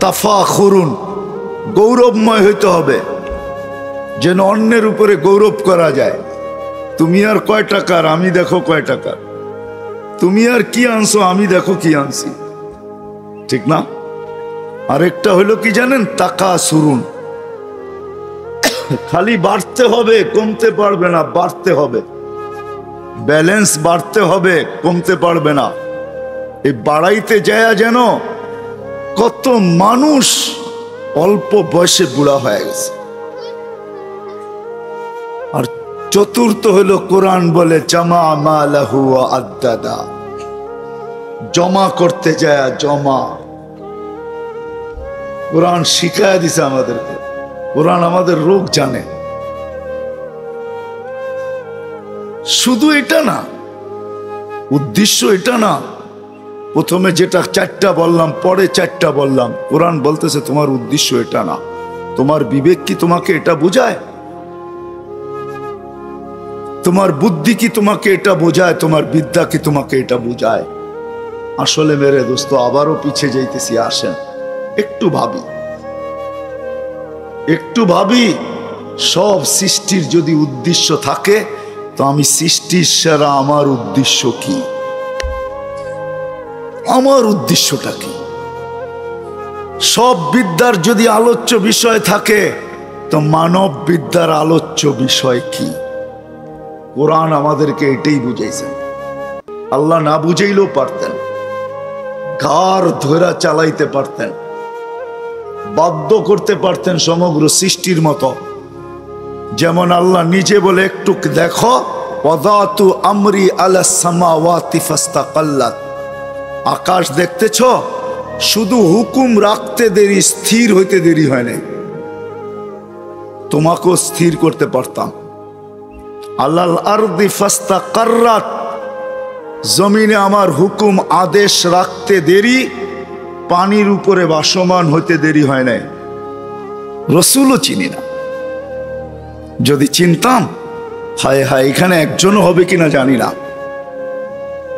[SPEAKER 1] তাফাখুরুন, গৌরবময় হইতে হবে, যেন অন্যের উপরে গৌরব করা যায়। তুমি আর কয় টাকার, আমি দেখো কয় টাকার। তুমি আর কি আনছো, আমি দেখো কি আনছি, ঠিক না? আরেকটা হইলো কি জানেন? টাকা সুরুন, খালি বাড়তে হবে, কমতে পারবে না, বাড়তে হবে। ব্যালেন্স বাড়তে হবে, কমতে পারবে না। এই বাড়াইতে যায় যেন কত মানুষ অল্প বয়সে বুড়া হয়ে গেছে। আর চতুর্থ হলো কোরআন বলে জামা মালাহু আদ্দাদা, জমা করতে যায়, জমা। কোরআন শিখায় দিছে আমাদেরকে, কোরআন আমাদের রোগ জানে। শুধু এটা না, উদ্দেশ্য এটা না। প্রথমে যেটা চারটা বললাম, পরে চারটা বললাম। কোরআন বলতেছে তোমার উদ্দেশ্য এটা না। তোমার বিবেক কি তোমাকে এটা বোঝায়? তোমার বুদ্ধি কি তোমাকে এটা বোঝায়? তোমার বিদ্যা কি তোমাকে এটা বোঝায়? আসলে মেরে দোস্ত, আবারও পিছিয়ে যাইতেছি, আসেন একটু ভাবি, একটু ভাবি। সব সৃষ্টির যদি উদ্দেশ্য থাকে তো আমি সৃষ্টির সেরা, আমার উদ্দেশ্য কি? আমার উদ্দেশ্যটা কি? সব বিদ্যার যদি আলোচ্য বিষয় থাকে তো মানব বিদ্যার আলোচ্য বিষয় কি? কোরআন আমাদেরকে এটাই বুঝাইছেন। আল্লাহ না বুঝাইলেও পারতেন, ঘাড় ধরে চালাইতে পারতেন, বাধ্য করতে পারতেন সমগ্র সৃষ্টির মতো। যেমন আল্লাহ নিজে বলে, একটু দেখো, ওয়াদাতু আমরি আলা সামাওয়াতি ফাস্তাকাল্লাত, আকাশ দেখতেছ, শুধু হুকুম রাখতে দেরি, স্থির হইতে দেরি হয় নাই। তোমাকেও স্থির করতে পারতাম। আলাল আরদি ফাস্তাকাররাত, জমিনে আমার হুকুম আদেশ রাখতে দেরি, পানির উপরে ভাসমান হইতে দেরি হয় নাই। রসুলও চিনি না, যদি চিনতাম, হায় হায়, এখানে একজনও হবে কিনা জানি না,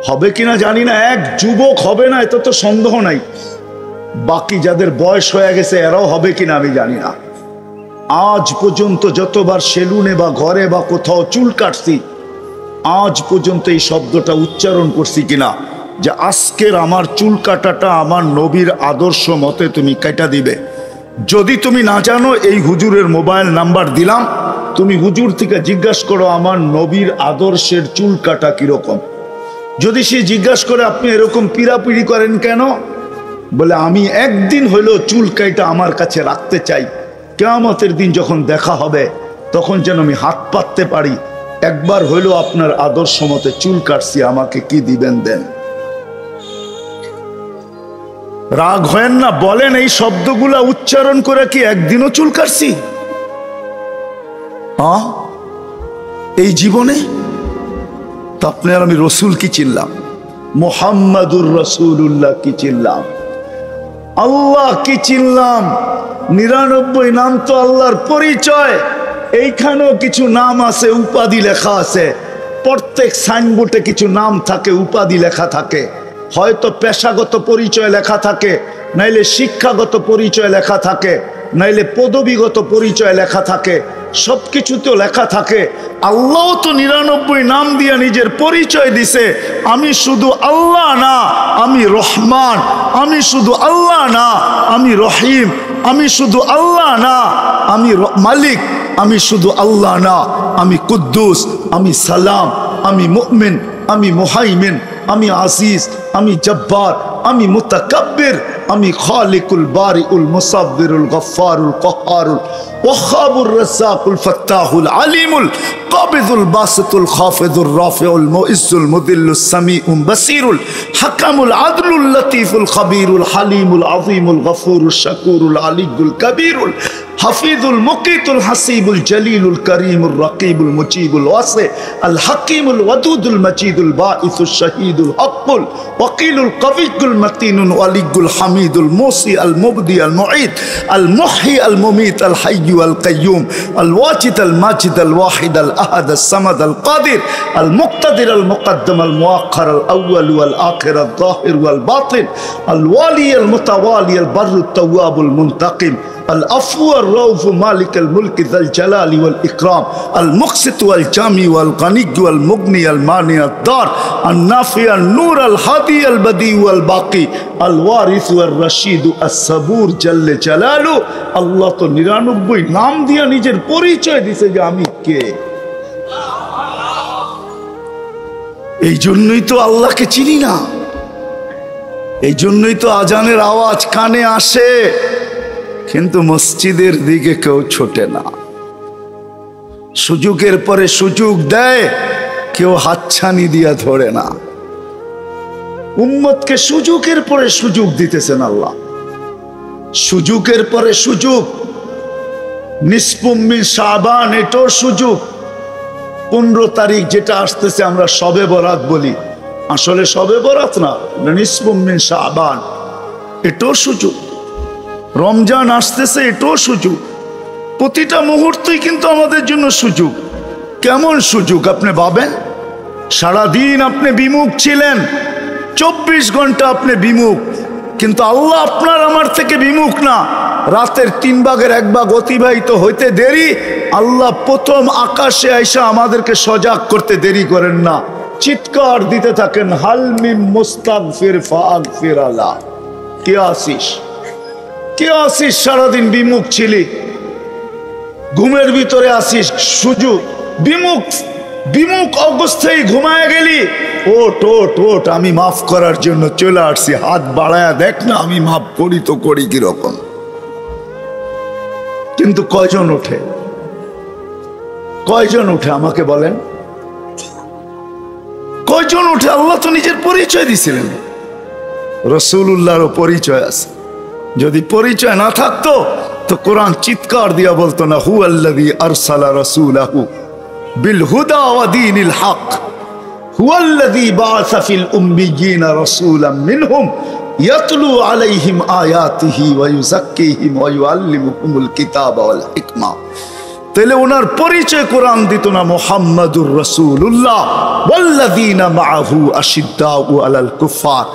[SPEAKER 1] হবে কিনা জানি না, এক যুবক হবে না এত তো সন্দেহ নাই, বাকি যাদের বয়স হয়ে গেছে এরাও হবে কিনা আমি জানি না। আজ পর্যন্ত যতবার সেলুনে বা ঘরে বা কোথাও চুল কাটছি, আজ পর্যন্ত এই শব্দটা উচ্চারণ করছি কিনা যে আজকের আমার চুল কাটাটা আমার নবীর আদর্শ মতে তুমি কেটে দিবে। যদি তুমি না জানো, এই হুজুরের মোবাইল নাম্বার দিলাম, তুমি হুজুর থেকে জিজ্ঞাসা করো আমার নবীর আদর্শের চুল কাটা কিরকম। যদি সে জিজ্ঞাসা করে আপনি এরকম পিড়াপিড়ি করেন কেন, বলে আমি একদিন হইলেও চুল কাটা আমার কাছে রাখতে চাই, কিয়ামতের দিন যখন দেখা হবে তখন যেন আমি হাত পাততে পারি, একবার হইলেও আপনার আদর্শ মতে চুল কাটছি, আমাকে কি দিবেন দেন। রাগ হয় না, বলেন এই শব্দগুলা উচ্চারণ করে কি একদিনও চুল কাটছি এই জীবনে? তো আপনার আমি রসুল কি চিনলাম, মুহাম্মাদুর রাসূলুল্লাহ কি চিনলাম, আল্লাহ কি চিনলাম। 99 নাম তো আল্লাহর পরিচয়। এইখানেও কিছু নাম আছে, উপাধি লেখা আছে, প্রত্যেক সাইনবোর্ডে কিছু নাম থাকে, উপাধি লেখা থাকে, হয়তো পেশাগত পরিচয় লেখা থাকে, নাইলে শিক্ষাগত পরিচয় লেখা থাকে, নাইলে পদবিগত পরিচয় লেখা থাকে, সবকিছুতেও লেখা থাকে। আল্লাহ তো 99 নাম দিয়ে নিজের পরিচয় দিছে, আমি শুধু আল্লাহ না আমি রহমান, আমি শুধু আল্লাহ না আমি রহিম, আমি শুধু আল্লাহ না আমি মালিক, আমি শুধু আল্লাহ না আমি কুদ্দুস, আমি সালাম, আমি মুমিন, আমি মুহাইমিন, আমি আজিজ, আমি জব্বার, আমি মুতাকাব্বির, আমি খালিকুল বারিউল মুসাব্বিরুল গফফারুল কহ্হারুল ওয়াহাবুর রাজ্জাকুল ফাত্তাহুল আলিমুল কাবিদুল বাসিতুল খাফিদুর রাফিউল মুইজ্জুল মুদিল্লুস সামিউল বাসিরুল হাকামুল আদলুল লতীফুল খবীরুল হালিমুল আযীমুল গফুরুশ শাকুরুল আলিয়ুল কবীরুল হাফিজুল মুকিতুল হাসিবুল জলিলুল করিমুল রকিবুল মুজিবুল ওয়াসি আল হাকিমুল ওয়াদুদুল মজিদুল বাঈসুশ শহীদুল হকুল ওয়াকিলুল কবিয়ুল মতিনুল ওয়ালিয়ুল হামিদুল মুসি আল মুবদি আল মুঈদ আল মুহয়ি আল মুমীত আল হাইয়্যু আল কাইয়্যুম আল ওয়াজিদ আল মাজিদ আল ওয়াহিদ আল আহাদ আল সামাদ আল কাদির আল মুক্তাদির আল মুকদ্দম আল মুআখ্খার আল আউয়াল ওয়াল আখির আল যাহির ওয়াল বাতিন আল ওয়ালি আল মুতাওয়ালি আল বাররু তাওয়াবুল মুনতাকিম العفو الرؤوف مالك الملك ذا الجلال والإكرام المقسط والجامع والغني والمغني المانع الضار النافع النور الهادي البديع والباقي الوارث والرشيد الصبور جل جلاله। আল্লাহ তো 99 নাম দিয়া নিজের পরিচয় দিছে যে আমি কে। এই জন্যই তো আল্লাহকে চিনি না, এই জন্যই তো আজানের আওয়াজ কানে আসে কিন্তু মসজিদের দিকে কেউ ছোটে না, সুযোগের পরে সুযোগ দেয়, কেউ হাতছানি দিয়া ধরে না। উম্মতকে সুযোগের পরে সুযোগ দিতেছেন আল্লাহ, সুযোগের পরে সুযোগ। নিসফুম মিন শাবান, এটাও সুযোগ। 15 তারিখ যেটা আসতেছে আমরা শবে বরাত বলি, আসলে শবে বরাত না, নিসফুম মিন শাবান, এটাও সুযোগ। রমজান আসতেছে, এটাও সুযোগ। প্রতিটা মুহূর্তই কিন্তু আমাদের জন্য সুযোগ। কেমন সুযোগ আপনি ভাবেন? সারাদিন আপনি বিমুখ ছিলেন, 24 ঘন্টা আপনি বিমুখ, কিন্তু আল্লাহ আপনার আমার থেকে বিমুখ না। রাতের 3 ভাগের 1 ভাগ অতিবাহিত হইতে দেরি, আল্লাহ প্রথম আকাশে আইসা আমাদেরকে সজাগ করতে দেরি করেন না, চিৎকার দিতে থাকেন, হাল মিন মুস্তাগফির ফাগফির আলাহ। কে আসিস, কে আসিস? সারাদিন বিমুখ ছিলি, ঘুমের ভিতরে আসিস, সুযোগ। বিমুখ বিমুখ অবস্থায় ঘুমায় গেলি, ওট ওট ওট, আমি মাফ করার জন্য চলে আসছি, হাত বাড়ায়া দেখ না আমি মাফ করি তো করি কিরকম। কিন্তু কয়জন ওঠে, কয়জন উঠে আমাকে বলেন, কয়জন উঠে? আল্লাহ তো নিজের পরিচয় দিছিলেন, রাসূলুল্লাহরও পরিচয় আছে। যদি পরিচয় না থাকতো তো কোরআন চিৎকার দিয়া বলতো না, হুয়াল্লাযী আরসালা রাসূলাহু বিল হুদা ওয়া দীনিল হক, হুয়াল্লাযী বাআসা ফিল উম্মিয়্যিনা রাসূলাম মিনহুম ইয়াতলু আলাইহিম আয়াতিহি ওয়া ইউযাক্কিহিম ওয়া ইউআল্লিমুহুমুল কিতাবা ওয়াল হিকমা। তাহলে ওনার পরিচয় কোরআন দিত না, মুহাম্মাদুর রাসূলুল্লাহ ওয়াল্লাযীনা মাআহু আশিদ্দাউ আলাল কুফার।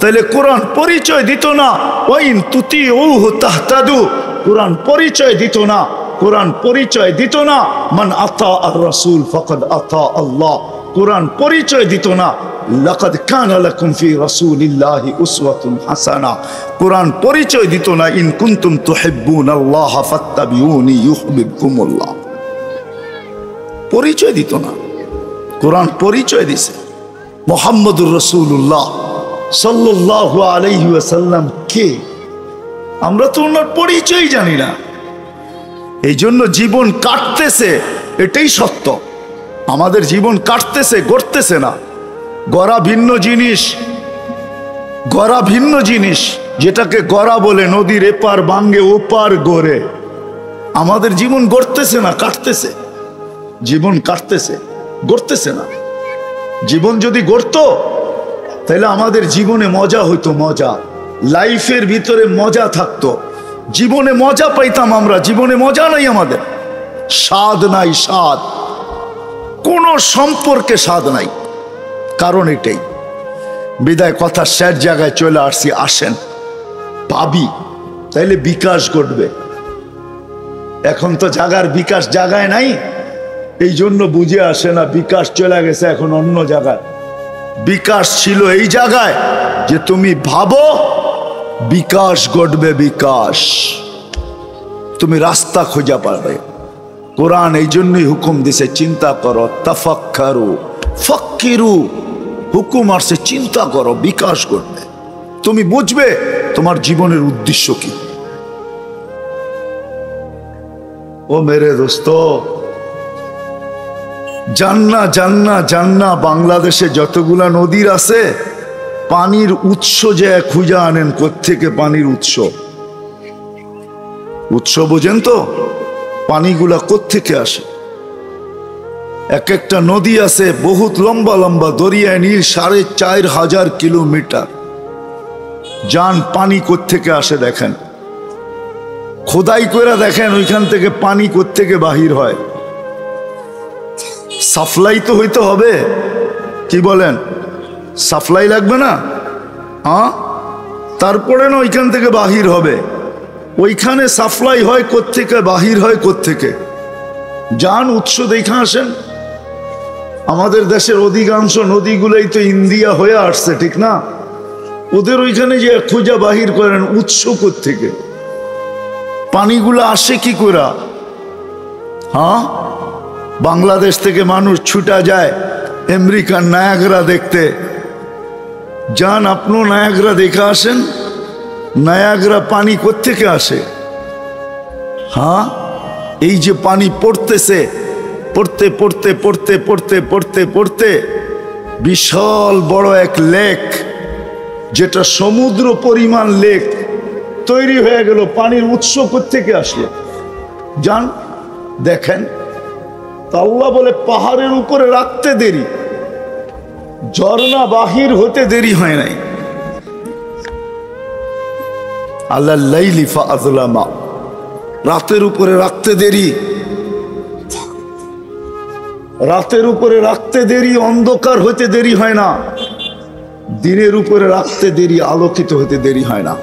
[SPEAKER 1] তাহলে কোরআন পরিচয় দিত না, ওয়াইন তুতিউহু তাহতাদু। কোরআন পরিচয় দিত না, কোরআন পরিচয় দিত না, মান আতা আর রাসূল ফাকাদ আতা আল্লাহ। কোরআন পরিচয় দিত না, লাকাদ কানা লাকুম ফি রাসূলিল্লাহি উসওয়াতুন হাসানা। কোরআন পরিচয় দিত না, ইন কুনতুম তুহিব্বুনাল্লাহ ফাত্তাবিউনি ইউহিব্বুকুমুল্লাহ। পরিচয় দিত না, কোরআন পরিচয় দিছে মুহাম্মদুর রাসূলুল্লাহ সাল্লাল্লাহু আলাইহি ওয়াসাল্লাম কে? আমরা তো ওনার পরিচয় জানি না, এই জন্য জীবন কাটতেছে, এটাই সত্য। আমাদের জীবন কাটতেছে, গড়তেছে না। গড়া ভিন্ন জিনিস, গড়া ভিন্ন জিনিস, যেটাকে গড়া বলে নদীর এপার ভাঙ্গে ওপার গড়ে। আমাদের জীবন গড়তেছে না, কাটতেছে। জীবন কাটতেছে, গড়তেছে না। জীবন যদি গড়তো তাহলে আমাদের জীবনে মজা হইতো, মজা, লাইফের ভিতরে মজা থাকতো, জীবনে মজা পাইতাম আমরা। জীবনে মজা নাই, আমাদের স্বাদ নাই, স্বাদ, কোনো সম্পর্কে স্বাদ নাই। কারণ এটাই। বিদায় কথা শেষ জায়গায় চলে আসছি, আসেন ভাবি, তাইলে বিকাশ ঘটবে। এখন তো জাগার বিকাশ জাগায় নাই, এই জন্য বুঝে আসে না, বিকাশ চলে গেছে এখন অন্য জায়গায়। বিকাশ ছিল এই জায়গায় যে তুমি ভাবো, বিকাশ ঘটবে, বিকাশ, তুমি রাস্তা খোঁজা পাবে। কোরআন এই জন্যই হুকুম দিছে, চিন্তা করো, তাফাক্কারু ফাক্কিরু, হুকুম আসছে চিন্তা করো, বিকাশ ঘটবে, তুমি বুঝবে তোমার জীবনের উদ্দেশ্য কি। ও মেরে দোস্ত, জান্না জান্না জান্না, বাংলাদেশে যতগুলা নদীর আছে, পানির উৎস যে খুঁজে আনেন, কোত্থেকে পানির উৎস, উৎস বোঝেন তো, পানিগুলা কোত্থেকে আসে। এক একটা নদী আছে বহুত লম্বা লম্বা, দরিয়ায় নীল ৪৫০০ কিলোমিটার। যান পানি কোত্থেকে আসে দেখেন, খোদাই করে দেখেন ওইখান থেকে পানি কোত্থেকে বাহির হয়। সাপ্লাই তো হইতে হবে, কি বলেন? সাপ্লাই লাগবে না? হ্যাঁ, তারপরে না ওইখান থেকে বাহির হবে। ওইখানে সাপ্লাই হয় কোত্থেকে, বাহির হয় কোত্থেকে? যান উৎস দেখে আসেন। আমাদের দেশের অধিকাংশ নদীগুলোই তো ইন্ডিয়া হয়ে আসছে, ঠিক না? ওদের ওইখানে যে খুঁজা বাহির করেন উৎস কোত্থেকে, পানিগুলো আসে কি করে? হ্যাঁ, বাংলাদেশ থেকে মানুষ ছুটা যায় আমেরিকার নায়াগ্রা দেখতে। যান আপনিও নায়াগ্রা দেখে আসেন। নায়াগ্রা পানি কোত্থেকে আসে? হ্যাঁ, এই যে পানি পড়তেছে, পড়তে পড়তে পড়তে পড়তে পড়তে পড়তে বিশাল বড় এক লেক, যেটা সমুদ্র পরিমাণ লেক তৈরি হয়ে গেল। পানির উৎস কোত্থেকে আসলো? যান দেখেন। আল্লাহ বলে পাহাড়ের উপরে রাখতে দেরি, ঝর্ণা বাহির হতে দেরি হয় নাই। আল্লাহ লাইলি ফাআযলামা, রাতের উপরে রাখতে দেরি, রাতের উপরে রাখতে দেরি, অন্ধকার হতে দেরি হয় না। দিনের উপরে রাখতে দেরি, আলোকিত হতে দেরি হয় না।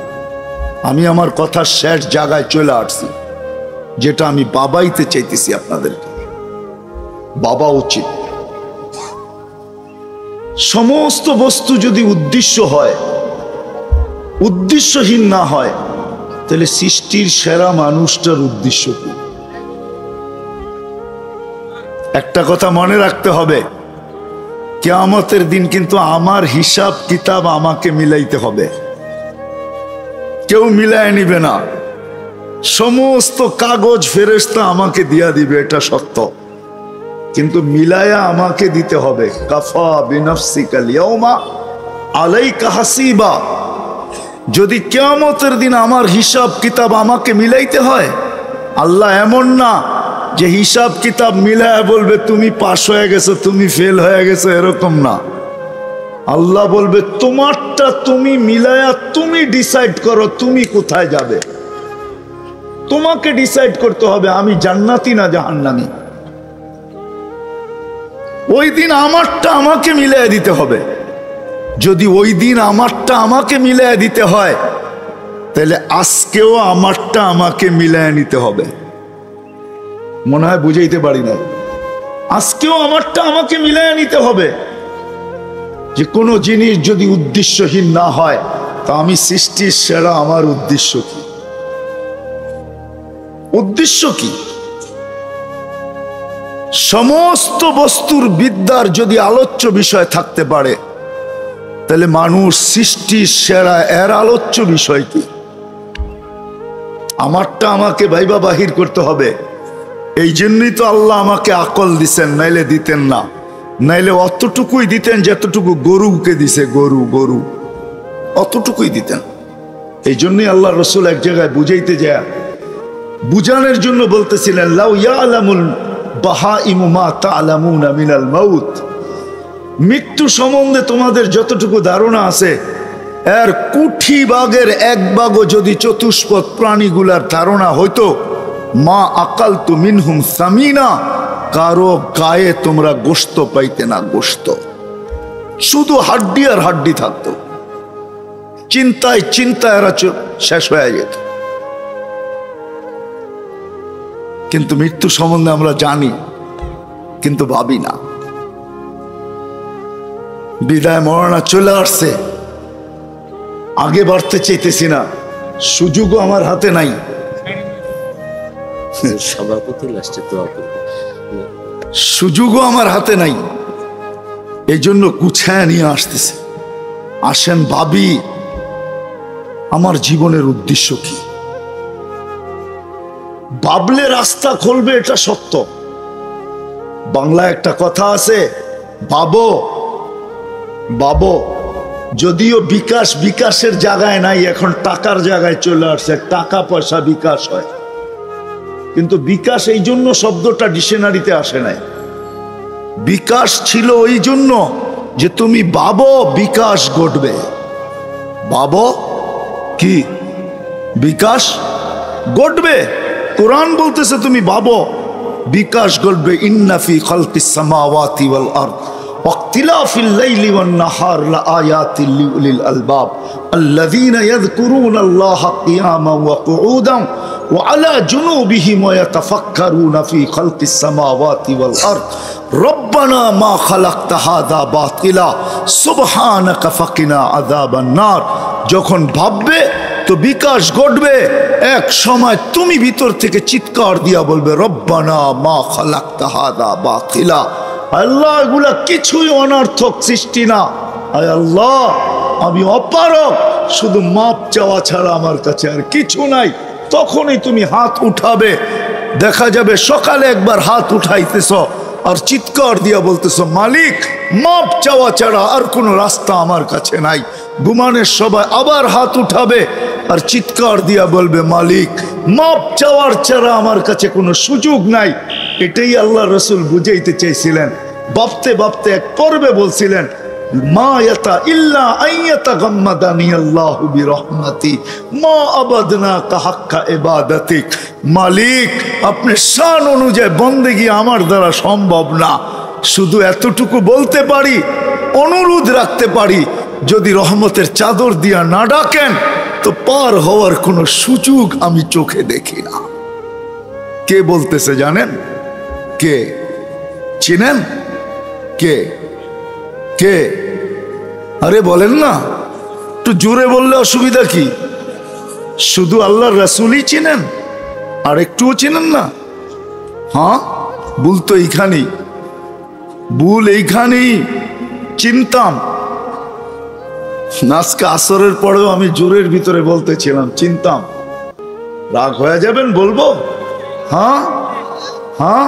[SPEAKER 1] আমি আমার কথা শেষ জায়গায় চলে আসছি, যেটা আমি বাবাইতে চাইতেছি আপনাদেরকে। বাবা উচিত, সমস্ত বস্তু যদি উদ্দেশ্য হয়, উদ্দেশ্যহীন না হয়, তাহলে সৃষ্টির সেরা মানুষটার উদ্দেশ্য কি? একটা কথা মনে রাখতে হবে, কিয়ামতের দিন কিন্তু আমার হিসাব কিতাব আমাকে মিলাইতে হবে, কেউ মিলায় নিবে না। সমস্ত কাগজ ফেরেশতা আমাকে দিয়া দিবে, এটা সত্য, কিন্তু মিলায়া আমাকে দিতে হবে। কাফা বিনাফসিকাল ইয়াউমা আলাইকা হাসিবা। যদি কিয়ামতের দিন আমার হিসাব কিতাব আমাকে মিলাইতে হয়, আল্লাহ এমন না যে হিসাব কিতাব মিলায়া বলবে তুমি পাস হয়ে গেছো, তুমি ফেল হয়ে গেছো, এরকম না। আল্লাহ বলবে তোমারটা তুমি মিলায়া তুমি ডিসাইড করো তুমি কোথায় যাবে, তোমাকে ডিসাইড করতে হবে আমি জান্নাতি না জাহান্নামী। ওই দিন আমারটা আমাকে মিলায়া দিতে হবে। যদি ওই দিন আমারটা আমাকে মিলায়া দিতে হয়, তাহলে আজকেও আমারটা আমাকে মিলায়া নিতে হবে। মনে হয় বুঝাইতে পারি না। আজকেও আমারটা আমাকে মিলায়া নিতে হবে। যে কোনো জিনিস যদি উদ্দেশ্যহীন না হয়, তা আমি সৃষ্টির সেরা, আমার উদ্দেশ্য কি? উদ্দেশ্য কি? সমস্ত বস্তুর বিদ্যার যদি আলোচ্য বিষয় থাকতে পারে, তাহলে মানুষ সৃষ্টির সেরা, এর আলোচ্য বিষয় কি? আমারটা আমাকে ভাইবা বাহির করতে হবে। এই জন্যই তো আল্লাহ আমাকে আকল দিছেন, নাইলে দিতেন না। নাইলে অতটুকুই দিতেন যতটুকু গরুকে দিছে, গরু অতটুকুই দিতেন। এই জন্যই আল্লাহ রসুল এক জায়গায় বুঝাইতে যায়, বুঝানোর জন্য বলতেছিলেন, লাউ ইয়ালামুল বাহাইমু মা তা'লামুনা মিনাল মাউত। মৃত্যু সম্বন্ধে তোমাদের যতটুকু ধারণা আছে, এর কোটি ভাগের এক ভাগও যদি চতুষ্পদ প্রাণীগুলার ধারণা হইতো, মা আকালতু মিনহুম সামিনা, কারো গায়ে তোমরা গোশত পাইতে না, গোশত, শুধু হাড্ডি আর হাড্ডি থাকতো। চিন্তায় চিন্তায় এরা শেষ হয়ে যেত। কিন্তু মৃত্যু সম্বন্ধে আমরা জানি, কিন্তু ভাবি না। বিদায় মরণা চলে আসছে, আগে বাড়তে চাইতেছি না, সুযোগও আমার হাতে নাই। সুযোগও আমার হাতে নাই, এই জন্য গুছায় নিয়ে আসতেছে। আসেন ভাবি, আমার জীবনের উদ্দেশ্য কি? ভাবলে রাস্তা খুলবে, এটা সত্য। বাংলা একটা কথা আছে, ভাবো ভাবো। যদিও বিকাশ বিকাশের জায়গায় নাই, এখন টাকার জায়গায় চলে আসছে, টাকা পয়সা বিকাশ হয়। কিন্তু বিকাশ এই জন্য শব্দটা ডিকশনারিতে আসে নাই। বিকাশ ছিল ওই জন্য যে তুমি ভাবো বিকাশ ঘটবে। ভাবো কি বিকাশ ঘটবে। কোরআন বলতেছে তুমি ভাবো বিকাশ ঘটবে। ইন্না ফি খালকিস সামাওয়াতি ওয়াল আরদ ওয়াক্তিলাফিল লাইলি ওয়ান নাহার লাআয়াতিল লিউলিল আলবাব আল্লাযীনা ইয়াযকুরুনাল্লাহা কিয়ামান ওয়া কুউদান ওয়া আলা জুনুবিহিম ওয়া ইয়াতাফাক্কারুনা ফি খালকিস সামাওয়াতি ওয়াল আরদ রব্বানা মা খালাকতা হাযা বাতিলা সুবহানাকা ফাকিনা আযাবান নার। যখন ভাববে তো বিকাশ ঘটবে। এক সময় তুমি ভিতর থেকে চিৎকার দিয়া বলবে, রব্বানা মা খালাকতা হাযা বাতিলা। আল্লাহ, এগুলা কিছুই অনর্থক সৃষ্টি না। আয় আল্লাহ, আমি অপারক, শুধু মাপ চাওয়া ছাড়া আমার কাছে আর কিছু নাই। তখনই তুমি হাত উঠাবে, দেখা যাবে সকালে একবার হাত উঠাইতেছ আর চিৎকার দিয়া বলতেছ, মালিক মাপ চাওয়া ছাড়া আর কোনো রাস্তা আমার কাছে নাই। ঘুমানের সবাই আবার হাত উঠাবে আর চিৎকার দিয়া বলবে, মালিক মাপ চাওয়ার ছাড়া আমার কাছে কোনো সুযোগ নাই। এটাই আল্লাহ রসুল বুঝাইতে চাইছিলেন। ভাবতে ভাবতে এক পর্বে বলছিলেন, মা ইয়াতা ইল্লা আইয়াতা গাম্মাদানি আল্লাহু বিরহমাতি মা আবাদনা কাহাক্কা ইবাদাতিক। মালিক, আপনি শান অনুযায়ী বন্দেগী আমার দ্বারা সম্ভব না। শুধু এতটুকু বলতে পারি, অনুরোধ রাখতে পারি, যদি রহমতের চাদর দিয়া না ডাকেন তো পার হওয়ার কোনো সুযোগ আমি চোখে দেখি না। কে বলতেছে জানেন? কে চিনেন? কে কে? আরে বলেন না, একটু জোরে বললে অসুবিধা কি? শুধু আল্লাহর রাসূলই চিনেন, আর একটুও চিনেন না? হ্যাঁ, ভুল তো এইখানেই। ভুল এইখানেই চিনতাম। আজকে আসরের পরেও আমি জোরের ভিতরে বলতেছিলাম চিনতাম। রাগ হয়ে যাবেন বলবো? হ্যাঁ হ্যাঁ।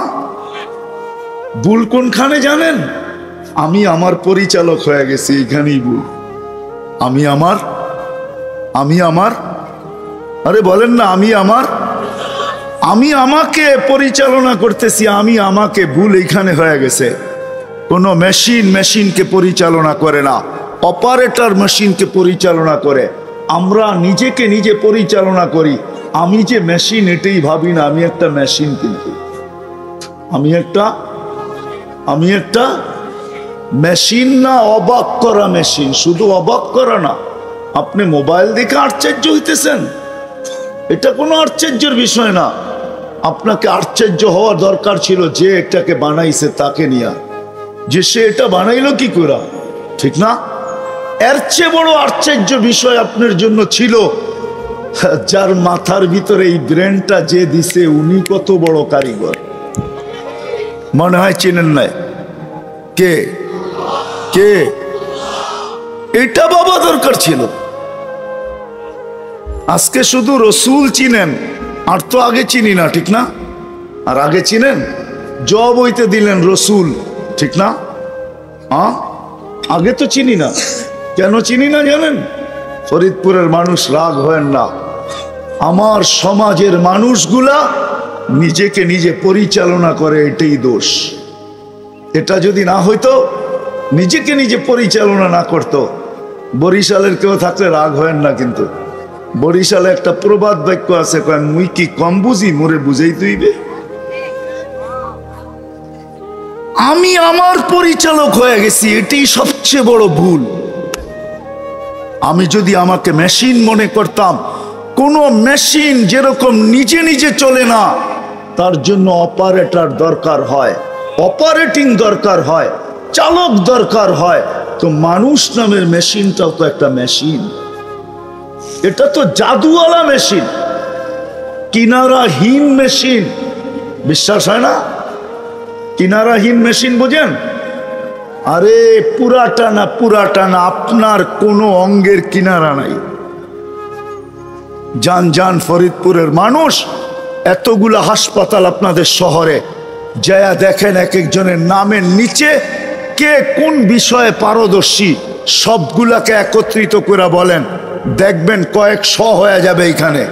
[SPEAKER 1] ভুল কোনখানে জানেন? আমি আমার পরিচালক হয়ে গেছি, এইখানেই ভুল। আমি আমার আরে বলেন না, আমি আমাকে পরিচালনা করতেছি, আমি আমাকে। ভুল এইখানে হয়ে গেছে। কোনো মেশিনকে পরিচালনা করে না, অপারেটর মেশিনকে পরিচালনা করে। আমরা নিজেকে নিজে পরিচালনা করি। আমি যে মেশিন এটাই ভাবি না, আমি একটা মেশিন। কিন্তু আমি একটা মেশিন না, অবাক করা মেশিন। শুধু অবাক করা না, আপনি মোবাইল দেখে আশ্চর্য হইতেছেন, এটা কোনো আশ্চর্যের বিষয় না। আপনাকে আশ্চর্য হওয়া দরকার ছিল যে এটাকে বানাইছে তাকে নিয়ে, যে সে এটা বানাইলো কি করে, ঠিক না? এর চেয়ে বড় আশ্চর্য বিষয় আপনার জন্য ছিল যার মাথার ভিতরে এই ব্রেনটা যে দিছে উনি কত বড় কারিগর। মনে হয় চিনেন নাই? কে কে? এটা বাবা দরকার ছিল। আজকে শুধু রসুল চিনেন, আর তো আগে চিনি না, ঠিক না? আর আগে চিনেন, জব হইতে দিলেন রসুল, ঠিক না? আগে তো চিনি না। কেন চিনি না জানেন? ফরিদপুরের মানুষ রাগ হয়েন না, আমার সমাজের মানুষগুলা নিজেকে নিজে পরিচালনা করে, এটাই দোষ। এটা যদি না হইতো, নিজেকে নিজে পরিচালনা না করতো, বরিশালের কেউ থাকলে রাগ হয়েন না, কিন্তু বরিশালে একটা প্রবাদ বাক্য আছে, মুই কি কম বুঝি, মোরে বুঝাই তুইবে। আমি আমার পরিচালক হয়ে গেছি, এটাই সবচেয়ে বড় ভুল। আমি যদি আমাকে মেশিন মনে করতাম, কোন মেশিন যেরকম নিজে নিজে চলে না, তার জন্য অপারেটর দরকার হয়, অপারেটিং দরকার হয়, চালক দরকার হয়। তো মানুষ নামের মেশিনটাও তো একটা মেশিন। এটা তো জাদুওয়ালা মেশিন, কিনারাহীন মেশিন। বিশ্বাস হয় না? কিনারাহীন মেশিন বোঝেন? আরে পুরাটা না, আপনার কোনো অঙ্গের কিনারা নাই। যান ফরিদপুরের মানুষ, এতগুলা হাসপাতাল আপনাদের শহরে, যায়া দেখেন এক একজনের নামের নিচে কে কোন বিষয়ে পারদর্শী, সবগুলাকে একত্রিত করে বলেন, দেখবেন কয়েকশ হয়ে যাবে। এখানে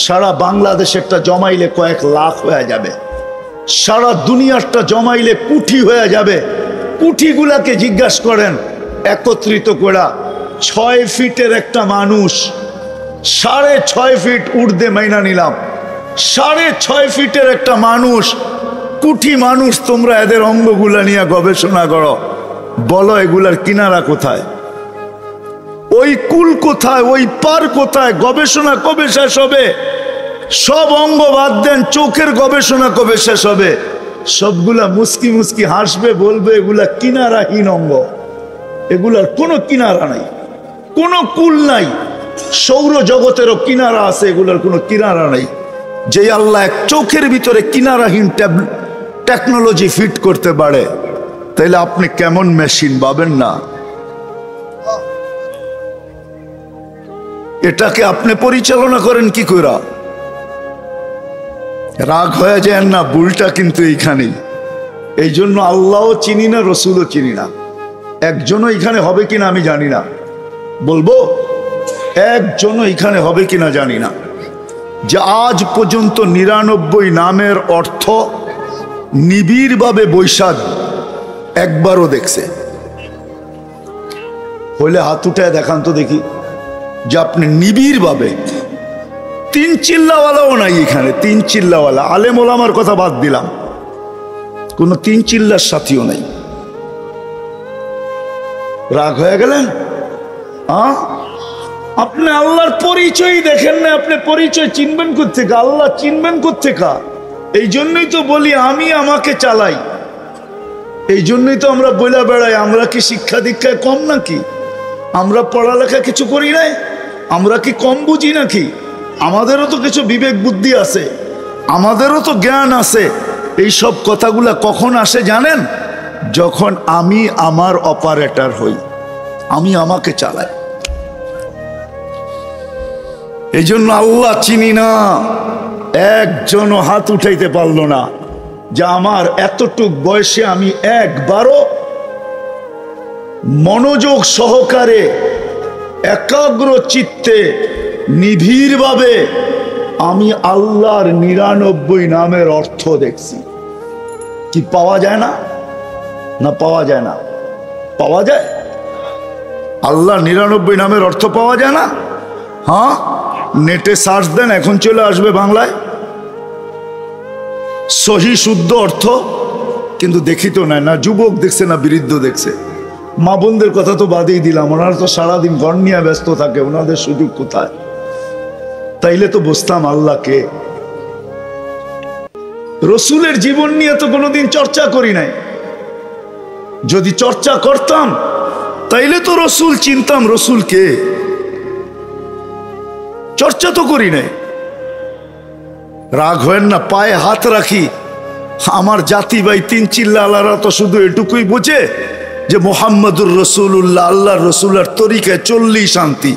[SPEAKER 1] সারা বাংলাদেশেরটা জমাইলে কয়েক লাখ হয়ে যাবে, সারা দুনিয়ারটা জমাইলে কোটি হয়ে যাবে। কোটিগুলাকে জিজ্ঞাসা করেন একত্রিত করা। 6 ফিটের একটা মানুষ, 6.5 ফিট ঊর্ধ্বে মাইনা নিলাম, 6.5 ফিটের একটা মানুষ, কোটি মানুষ। তোমরা এদের অঙ্গগুলা নিয়ে গবেষণা করো, বলো এগুলার কিনারা কোথায়, ওই কুল কোথায়, ওই পার কোথায়? গবেষণা কবে শেষ হবে? সব অঙ্গ বাদ দেন, চোখের গবেষণা কবে শেষ হবে? সবগুলা মুস্কি মুস্কি হাসবে, বলবে এগুলা কিনারাহীন অঙ্গ, এগুলার কোনো কিনারা নাই, কোনো কুল নাই। সৌর জগতেরও কিনারা আছে, এগুলার কোনো কিনারা নাই। যে আল্লাহ এক চোখের ভিতরে কিনারাহীন টেকনোলজি ফিট করতে পারে, তাইলে আপনি কেমন মেশিন পাবেন না? এটাকে আপনি পরিচালনা করেন কি করে? রাগ হয়ে যায় না, ভুলটা কিন্তু এইখানেই। এই জন্য আল্লাহও চিনি না, রসুলও চিনি না। একজনও এখানে হবে কিনা আমি জানি না, বলবো একজনও এখানে হবে কিনা জানি না, যে আজ পর্যন্ত 99 নামের অর্থ নিবিড়ভাবে বৈশাখ একবারও দেখছে। হইলে হাত উঠায় দেখান তো দেখি, যে আপনি নিবিড়ভাবে। 3 চিল্লাওয়ালাও নাই এখানে, 3 চিল্লাওয়ালা। আলেম ওলামার কথা বাদ দিলাম, কোন 3 চিল্লার সাথীও নাই। রাগ হয়ে গেলেন? আপনি আল্লাহর পরিচয় দেখেন না, আপনি পরিচয় চিনবেন কোত্থেকে, আল্লাহ চিনবেন কোত্থেকে? এই জন্যই তো বলি আমি আমাকে চালাই। এই জন্যই তো আমরা বইলা বেড়াই, আমরা কি শিক্ষা দীক্ষায় কম নাকি? আমরা পড়ালেখা কিছু করি নাই? আমরা কি কম বুঝি নাকি? আমাদেরও তো কিছু বিবেক বুদ্ধি আছে, আমাদেরও তো জ্ঞান আছে। এই সব কথাগুলা কখন আসে জানেন? যখন আমি আমার অপারেটর হই, আমি আমাকে চালাই। এই জন্য আল্লাহ চিনি না, একজনও হাত উঠাইতে পারলো না যে আমার এতটুক বয়সে আমি একবারও মনোযোগ সহকারে একাগ্র চিত্তে নিবিড়ভাবে আমি আল্লাহর 99 নামের অর্থ দেখছি। কি পাওয়া যায় না? না পাওয়া যায় না? পাওয়া যায়। আল্লাহর 99 নামের অর্থ পাওয়া যায় না? হ্যাঁ, নেটে সার্চ দেন, এখন চলে আসবে বাংলায় সহি শুদ্ধ অর্থ। কিন্তু দেখি তো না, না যুবক দেখছে না বৃদ্ধ দেখছে। মা বোনদের কথা তো বাদেই দিলাম, ওনারা তো সারাদিন ঘর নিয়ে ব্যস্ত থাকে, ওনাদের সুযোগ কোথায়? তাইলে তো বুঝতাম আল্লাহকে। রসুলের জীবন নিয়ে তো কোনোদিন চর্চা করি নাই। যদি চর্চা করতাম তাইলে তো রসুল চিনতাম, রসুলকে। চর্চা তো করি নাই। রাগ হয় না, পায়ে হাত রাখি। আমার জাতি ভাই 3 চিল্লালারা তো শুধু এটুকুই বোঝে যে মোহাম্মদুর রসুল্লাহ আল্লাহর রসুলের তরিকায় চললেই শান্তি।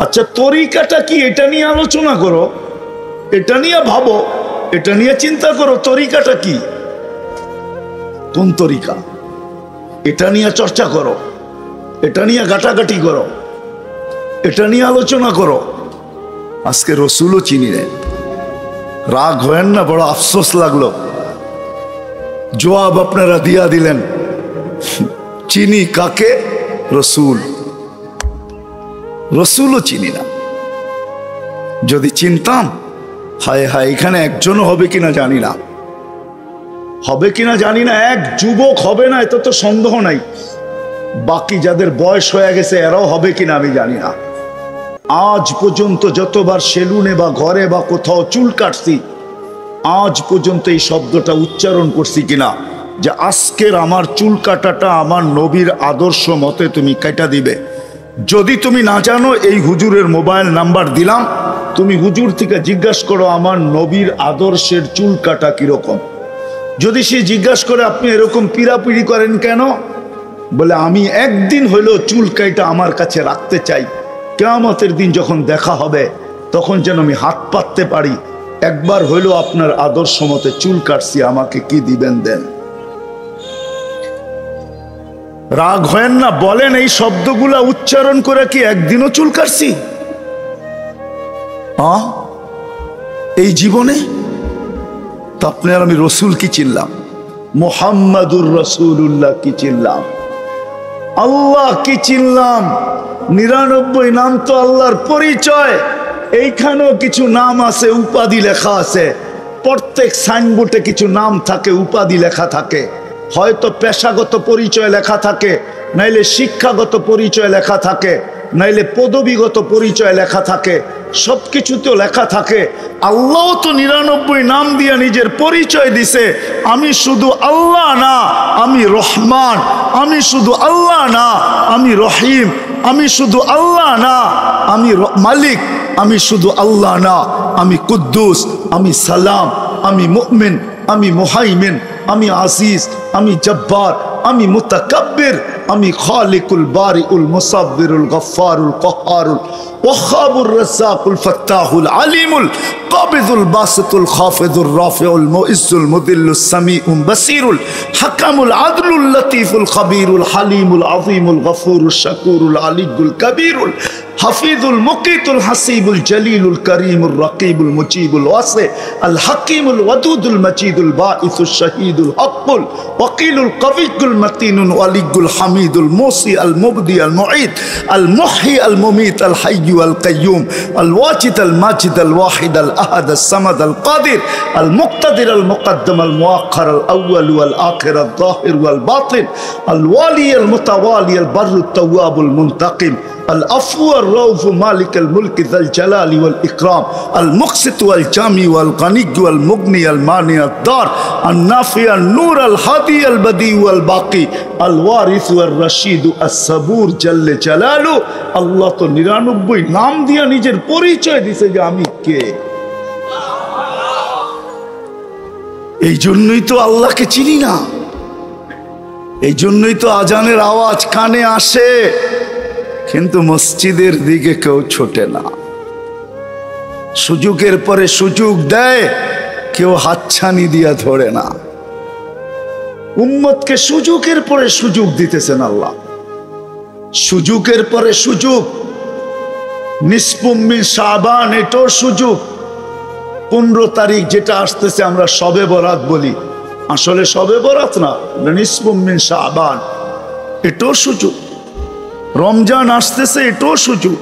[SPEAKER 1] আচ্ছা, তরিকাটা কি? এটা নিয়ে আলোচনা করো, এটা নিয়ে ভাবো, এটা নিয়ে চিন্তা করো। তরিকাটা কি? কোন তরিকা? এটা নিয়ে চর্চা করো, এটা নিয়ে ঘাটাঘাটি করো, এটা নিয়ে আলোচনা করো। আজকে রসুলও চিনি নেই। রাগ হয়েন না, বড় আফসোস লাগলো। জবাব আপনারা দিয়া দিলেন। চিনি কাকে? রসুল। রসুলও চিনি না। যদি চিনতাম, হায় হায়, এখানে একজনও হবে কিনা জানি না, হবে কিনা জানি না, এক যুবক হবে না এত তো সন্দেহ নাই। বাকি যাদের বয়স হয়ে গেছে এরাও হবে কিনা আমি জানি না। আজ পর্যন্ত যতবার সেলুনে বা ঘরে বা কোথাও চুল কাটছি, আজ পর্যন্ত এই শব্দটা উচ্চারণ করছি কিনা যে আজকের আমার চুল কাটাটা আমার নবীর আদর্শ মতে তুমি কাটা দিবে। যদি তুমি না জানো, এই হুজুরের মোবাইল নাম্বার দিলাম, তুমি হুজুর থেকে জিজ্ঞাসা করো আমার নবীর আদর্শের চুল কাটা কিরকম। যদি সে জিজ্ঞাসা করে আপনি এরকম পিড়াপিড়ি করেন কেন, বলে আমি একদিন হইলেও চুল কাটা আমার কাছে রাখতে চাই, কিয়ামতের দিন যখন দেখা হবে তখন যেন আমি হাত পাততে পারি, একবার হইলেও আপনার আদর্শ মতে চুল কাটছি, আমাকে কি দিবেন দেন। রাগ হয় না, বলেন এই শব্দগুলা উচ্চারণ করে কি একদিনও চুল কাটছি? এই জীবনে তো আপনার আমি রসুল কি চিনলাম, মুহাম্মাদুর রাসূলুল্লাহ কি চিনলাম, আল্লাহ কি চিনলাম। 99 নাম তো আল্লাহর পরিচয়। এইখানেও কিছু নাম আছে, উপাধি লেখা আছে। প্রত্যেক সাইনবোর্ডে কিছু নাম থাকে, উপাধি লেখা থাকে। হয়তো পেশাগত পরিচয় লেখা থাকে, নাইলে শিক্ষাগত পরিচয় লেখা থাকে, নাইলে পদবীগত পরিচয় লেখা থাকে। সবকিছুতেও লেখা থাকে। আল্লাহ তো 99 নাম দিয়ে নিজের পরিচয় দিছে। আমি শুধু আল্লাহ না, আমি রহমান। আমি শুধু আল্লাহ না, আমি রহিম। আমি শুধু আল্লাহ না, আমি মালিক। আমি শুধু আল্লাহ না, আমি কুদ্দুস, আমি সালাম, আমি মুমিন, আমি মুহাইমিন, আমি আজিজ, আমি জব্বার, আমি মুতাকাব্বির, আমি খালিকুল বারিউল মুসাব্বিরুল গফফারুল কহ্হারুল ওয়াহাবুর রাজ্জাকুল ফাত্তাহুল আলিমুল কাবিদুল বাসিতুল খাফিদুর রাফিউল মুইজ্জুল মুদিল্লুস সামিউল বাসিরুল হাকামুল আদলুল লতীফুল খবীরুল হালিমুল আযীমুল গফুরুশ শাকুরুল আলিয়ুল কবীরুল হাফিজুল মুকিতুল হাসিবুল জলিলুল করিমুল রকিবুল মুজিবুল ওয়াসি আল হাকিমুল ওয়াদুদুল মজিদুল বাঈসুশ শাহীদুল হকুল ওয়াকিলুল কবিয়ুল মতিনুল ওয়ালিয়ুল হামিদুল মুসি আল মুবদি আল মুঈদ আল মুহয়ি আল মুমীত আল হাইয়্যু আল কাইয়্যুম আল ওয়াজিদ আল মাজিদ আল ওয়াহিদ আল আহাদ আল সামাদ আল কাদির আল মুক্তাদির আল মুকদ্দম আল মুআখ্খার আল আউয়াল ওয়াল আখির আল যাহির ওয়াল বাতিন আল ওয়ালি আল মুতাওয়ালি আল বাররু তাওয়াবুল মুনতাকিম العفو الرؤوف مالك الملك ذا الجلال والإكرام المقسط والجامع والغني والمغني المانع الضار النافع النور الهادي البديع والباقي الوارث والرشيد الصبور جل جلاله আল্লাহ তো 99 নাম দিয়া নিজের পরিচয় দিয়েছে যে আমি কে। এই জন্যই তো আল্লাহকে চিনি না। এই জন্যই তো আজানের আওয়াজ কানে আসে, কিন্তু মসজিদের দিকে কেউ ছোটে না। সুযোগের পরে সুযোগ দেয়, কেউ হাতছানি দিয়া ধরে না। উম্মতকে সুযোগের পরে সুযোগ দিতেছেন আল্লাহ, সুযোগের পরে সুযোগ। নিসফুম মিন শাবান, এটাও সুযোগ। 15 তারিখ যেটা আসতেছে আমরা শবে বরাত বলি, আসলে শবে বরাত না, নিসফুম মিন শাবান, এটাও সুযোগ। রমজান আসতেছে, এটাও সুযোগ।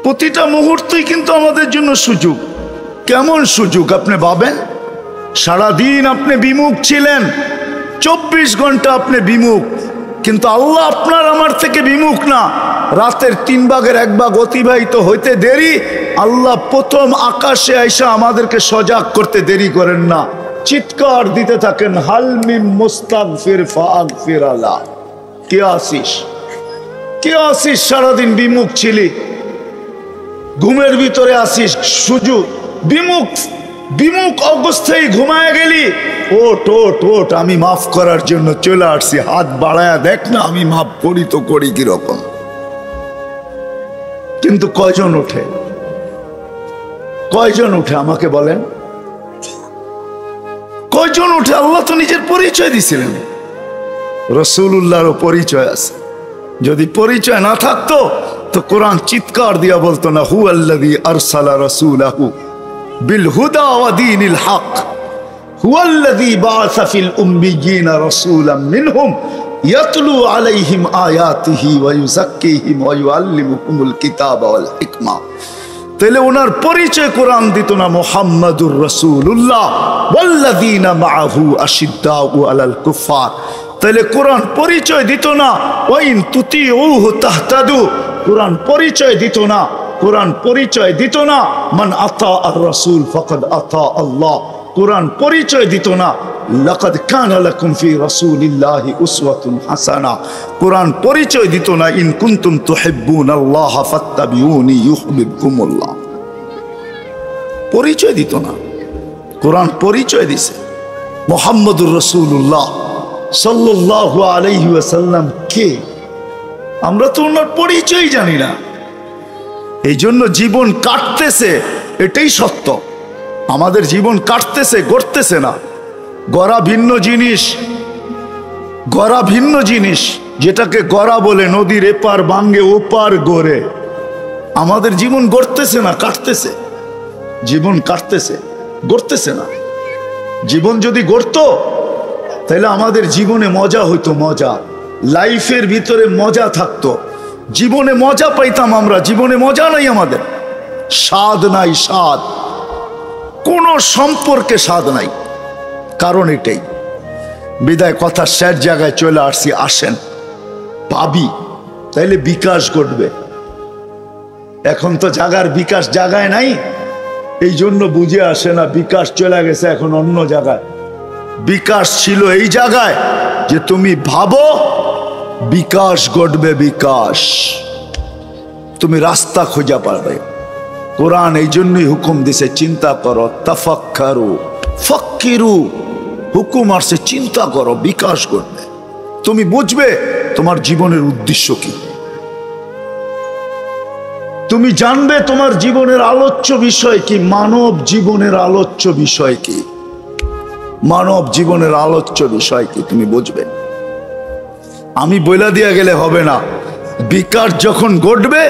[SPEAKER 1] প্রতিটা মুহূর্তই কিন্তু আমাদের জন্য সুযোগ। কেমন সুযোগ আপনি ভাবেন? সারাদিন আপনি বিমুখ ছিলেন, 24 ঘন্টা আপনি বিমুখ, কিন্তু আল্লাহ আপনার আমার থেকে বিমুখ না। রাতের 3 ভাগের 1 ভাগ অতিবাহিত হইতে দেরি, আল্লাহ প্রথম আকাশে আইসা আমাদেরকে সজাগ করতে দেরি করেন না, চিৎকার দিতে থাকেন, হাল মিন মুস্তাগফির ফাগফির আলা। কে আসিস, কে আসিস? সারাদিন বিমুখ ছিলি, ঘুমের ভিতরে আসিস, সুযোগ। বিমুখ বিমুখ অবস্থায় ঘুমায় গেলি, ওট ওট ওট, আমি মাফ করার জন্য চলে আসছি, হাত বাড়ায়া দেখ না, আমি মাফ করি তো করি কিরকম। কিন্তু কয়জন ওঠে, কয়জন উঠে আমাকে বলেন, কয়জন উঠে? আল্লাহ তো নিজের পরিচয় দিছিলেন, রাসূলুল্লাহরও পরিচয় আছে। যদি পরিচয় না থাকতো তো কোরআন চিৎকার দিয়া বলতো না, হুয়াল্লাযী আরসালা রাসূলাহু বিল হুদা ওয়া দীনিল হক, হুয়াল্লাযী বাআসা ফিল উম্মিয়্যিনা রাসূলাম মিনহুম ইয়াতলু আলাইহিম আয়াতিহি ওয়া ইউযাক্কিহিম ওয়া ইউআল্লিমুহুমুল কিতাবা ওয়াল হিকমা। তাহলে ওনার পরিচয় কোরআন দিত না, মুহাম্মাদুর রাসূলুল্লাহ ওয়াল্লাযীনা মাআহু আশিদ্দাউ আলাল কুফার। তাহলে কোরআন পরিচয় দিত না, ওয়াইন তুতিউহু তাহতাদু। কোরআন পরিচয় দিত না, কোরআন পরিচয় দিত না, মান আতা আর রাসূল ফাকাদ আতা আল্লাহ। কোরআন পরিচয় দিত না, লাকাদ কানা লাকুম ফি রাসূলিল্লাহি উসওয়াতুন হাসানাহ। কোরআন পরিচয় দিত না, ইন কুনতুম তুহিব্বুনাল্লাহ ফাত্তাবিউনি ইউহিব্বুকুমুল্লাহ। পরিচয় দিত না, কোরআন পরিচয় দিছে। মুহাম্মদুর রাসূলুল্লাহ সাল্লাল্লাহু আলাইহি ওয়াসাল্লাম কে? আমরা তো ওনার পরিচয় জানি না। এই জন্য জীবন কাটতেছে, এটাই সত্য। আমাদের জীবন কাটতেছে, গড়তেছে না। গড়া ভিন্ন জিনিস, গড়া ভিন্ন জিনিস। যেটাকে গড়া বলে, নদীর এপার ভাঙ্গে ওপার গড়ে। আমাদের জীবন গড়তেছে না, কাটতেছে। জীবন কাটতেছে, গড়তেছে না। জীবন যদি গড়তো তাহলে আমাদের জীবনে মজা হইতো, মজা, লাইফের ভিতরে মজা থাকতো, জীবনে মজা পাইতাম আমরা। জীবনে মজা নাই, আমাদের স্বাদ নাই, স্বাদ, কোনো সম্পর্কে স্বাদ নাই। কারণ এটাই। বিদায় কথা শেষ জায়গায় চলে আসছি, আসেন ভাবি, তাইলে বিকাশ ঘটবে। এখন তো জাগার বিকাশ জাগায় নাই, এই জন্য বুঝে আসে না, বিকাশ চলে গেছে এখন অন্য জায়গায়। বিকাশ ছিল এই জায়গায় যে তুমি ভাবো, বিকাশ ঘটবে, বিকাশ, তুমি রাস্তা খোঁজা পাবে। কোরআন এই জন্যই হুকুম দিছে, চিন্তা করো, তাফাক্কারু ফাক্কিরু। হুকুম আসছে, চিন্তা করো, বিকাশ ঘটবে। তুমি বুঝবে তোমার জীবনের উদ্দেশ্য কি, তুমি জানবে তোমার জীবনের আলোচ্য বিষয় কি, মানব জীবনের আলোচ্য বিষয় কি, মানব জীবনের আলোচ্য বিষয় কি, তুমি বুঝবে। আমি বইলা দিয়া গেলে হবে না। বিকাশ যখন ঘটবে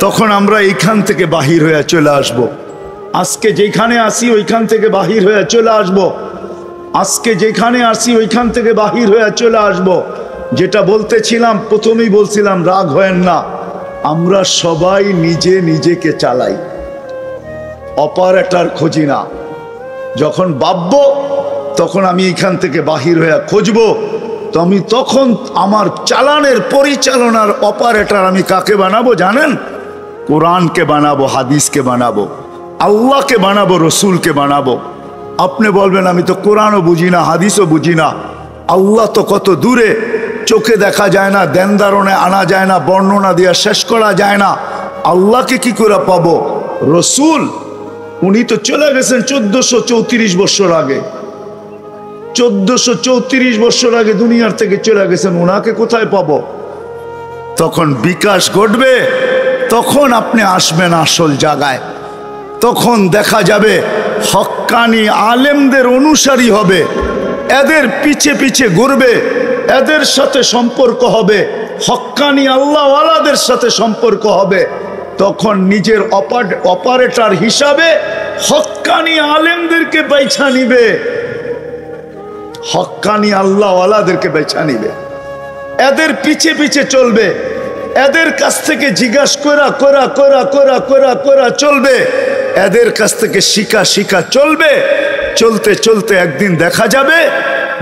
[SPEAKER 1] তখন আমরা এইখান থেকে বাহির হয়ে চলে আসব। আজকে যেখানে আসি ওইখান থেকে বাহির হয়ে চলে আসব। আজকে যেখানে আসি ওইখান থেকে বাহির হয়ে চলে আসব। যেটা বলতেছিলাম, প্রথমেই বলছিলাম, রাগ হয় না, আমরা সবাই নিজে নিজেকে চালাই, অপারেটর খুঁজি না। যখন ভাববো তখন আমি এখান থেকে বাহির হয়ে খুঁজবো, তো আমি তখন আমার চালানের পরিচালনার অপারেটর আমি কাকে বানাবো জানেন? কোরআনকে বানাবো, হাদিসকে বানাবো, আল্লাহকে বানাবো, রসুলকে বানাবো। আপনি বলবেন আমি তো কোরআনও বুঝি না, হাদিসও বুঝি না। আল্লাহ তো কত দূরে, চোখে দেখা যায় না, ধ্যান ধারণে আনা যায় না, বর্ণনা দিয়া শেষ করা যায় না। আল্লাহকে কি করে পাবো? রসুল উনি তো চলে গেছেন 1434 বছর আগে। 1434 বছর আগে দুনিয়ার থেকে চলে গেছেন, ওনাকে কোথায় পাবো? তখন বিকাশ ঘটবে, তখন আপনি আসবেন আসল জায়গায়। তখন দেখা যাবে হক্কানি আলেমদের অনুসারী হবে, এদের পিছে পিছে ঘুরবে, এদের সাথে সম্পর্ক হবে, হক্কানি আল্লাহওয়ালাদের সাথে সম্পর্ক হবে। তখন নিজের অপারেটর হিসাবে হক্কানি আলেমদেরকে বেছা নিবে, হক্কানি আল্লাহওয়ালাদেরকে বেছা নিবে, এদের পিছে পিছে চলবে, এদের কাছ থেকে জিজ্ঞাসা করা চলবে, এদের কাছ থেকে শিখা চলবে। চলতে চলতে একদিন দেখা যাবে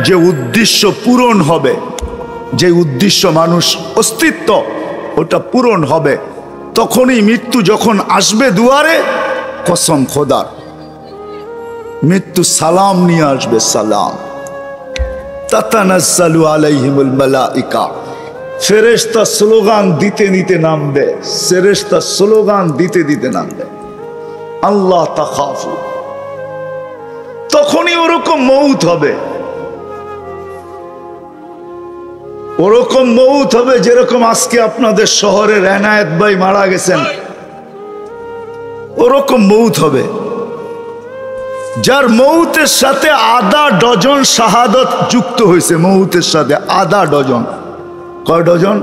[SPEAKER 1] যে উদ্দেশ্য পূরণ হবে, যে উদ্দেশ্য মানুষ অস্তিত্ব ওটা পূরণ হবে। তখনই মৃত্যু যখন আসবে দুয়ারে, কসম খোদার, মৃত্যু সালাম নিয়ে আসবে, সালাম। তাতানাজ্জালু আলাইহিমুল মালাইকা, ফেরেশতা স্লোগান দিতে দিতে নামবে, ফেরেশতা স্লোগান দিতে দিতে নামবে, আল্লাহ তাখাফু। তখনই ওরকম মউত হবে, ওরকম মউত হবে যেরকম আজকে আপনাদের শহরের এনায়েত ভাই মারা গেছেন, ওরকম মউত হবে, যার মউতের সাথে আধা ডজন শাহাদত যুক্ত হয়েছে, মউতের সাথে আধা ডজন। কয় ডজন?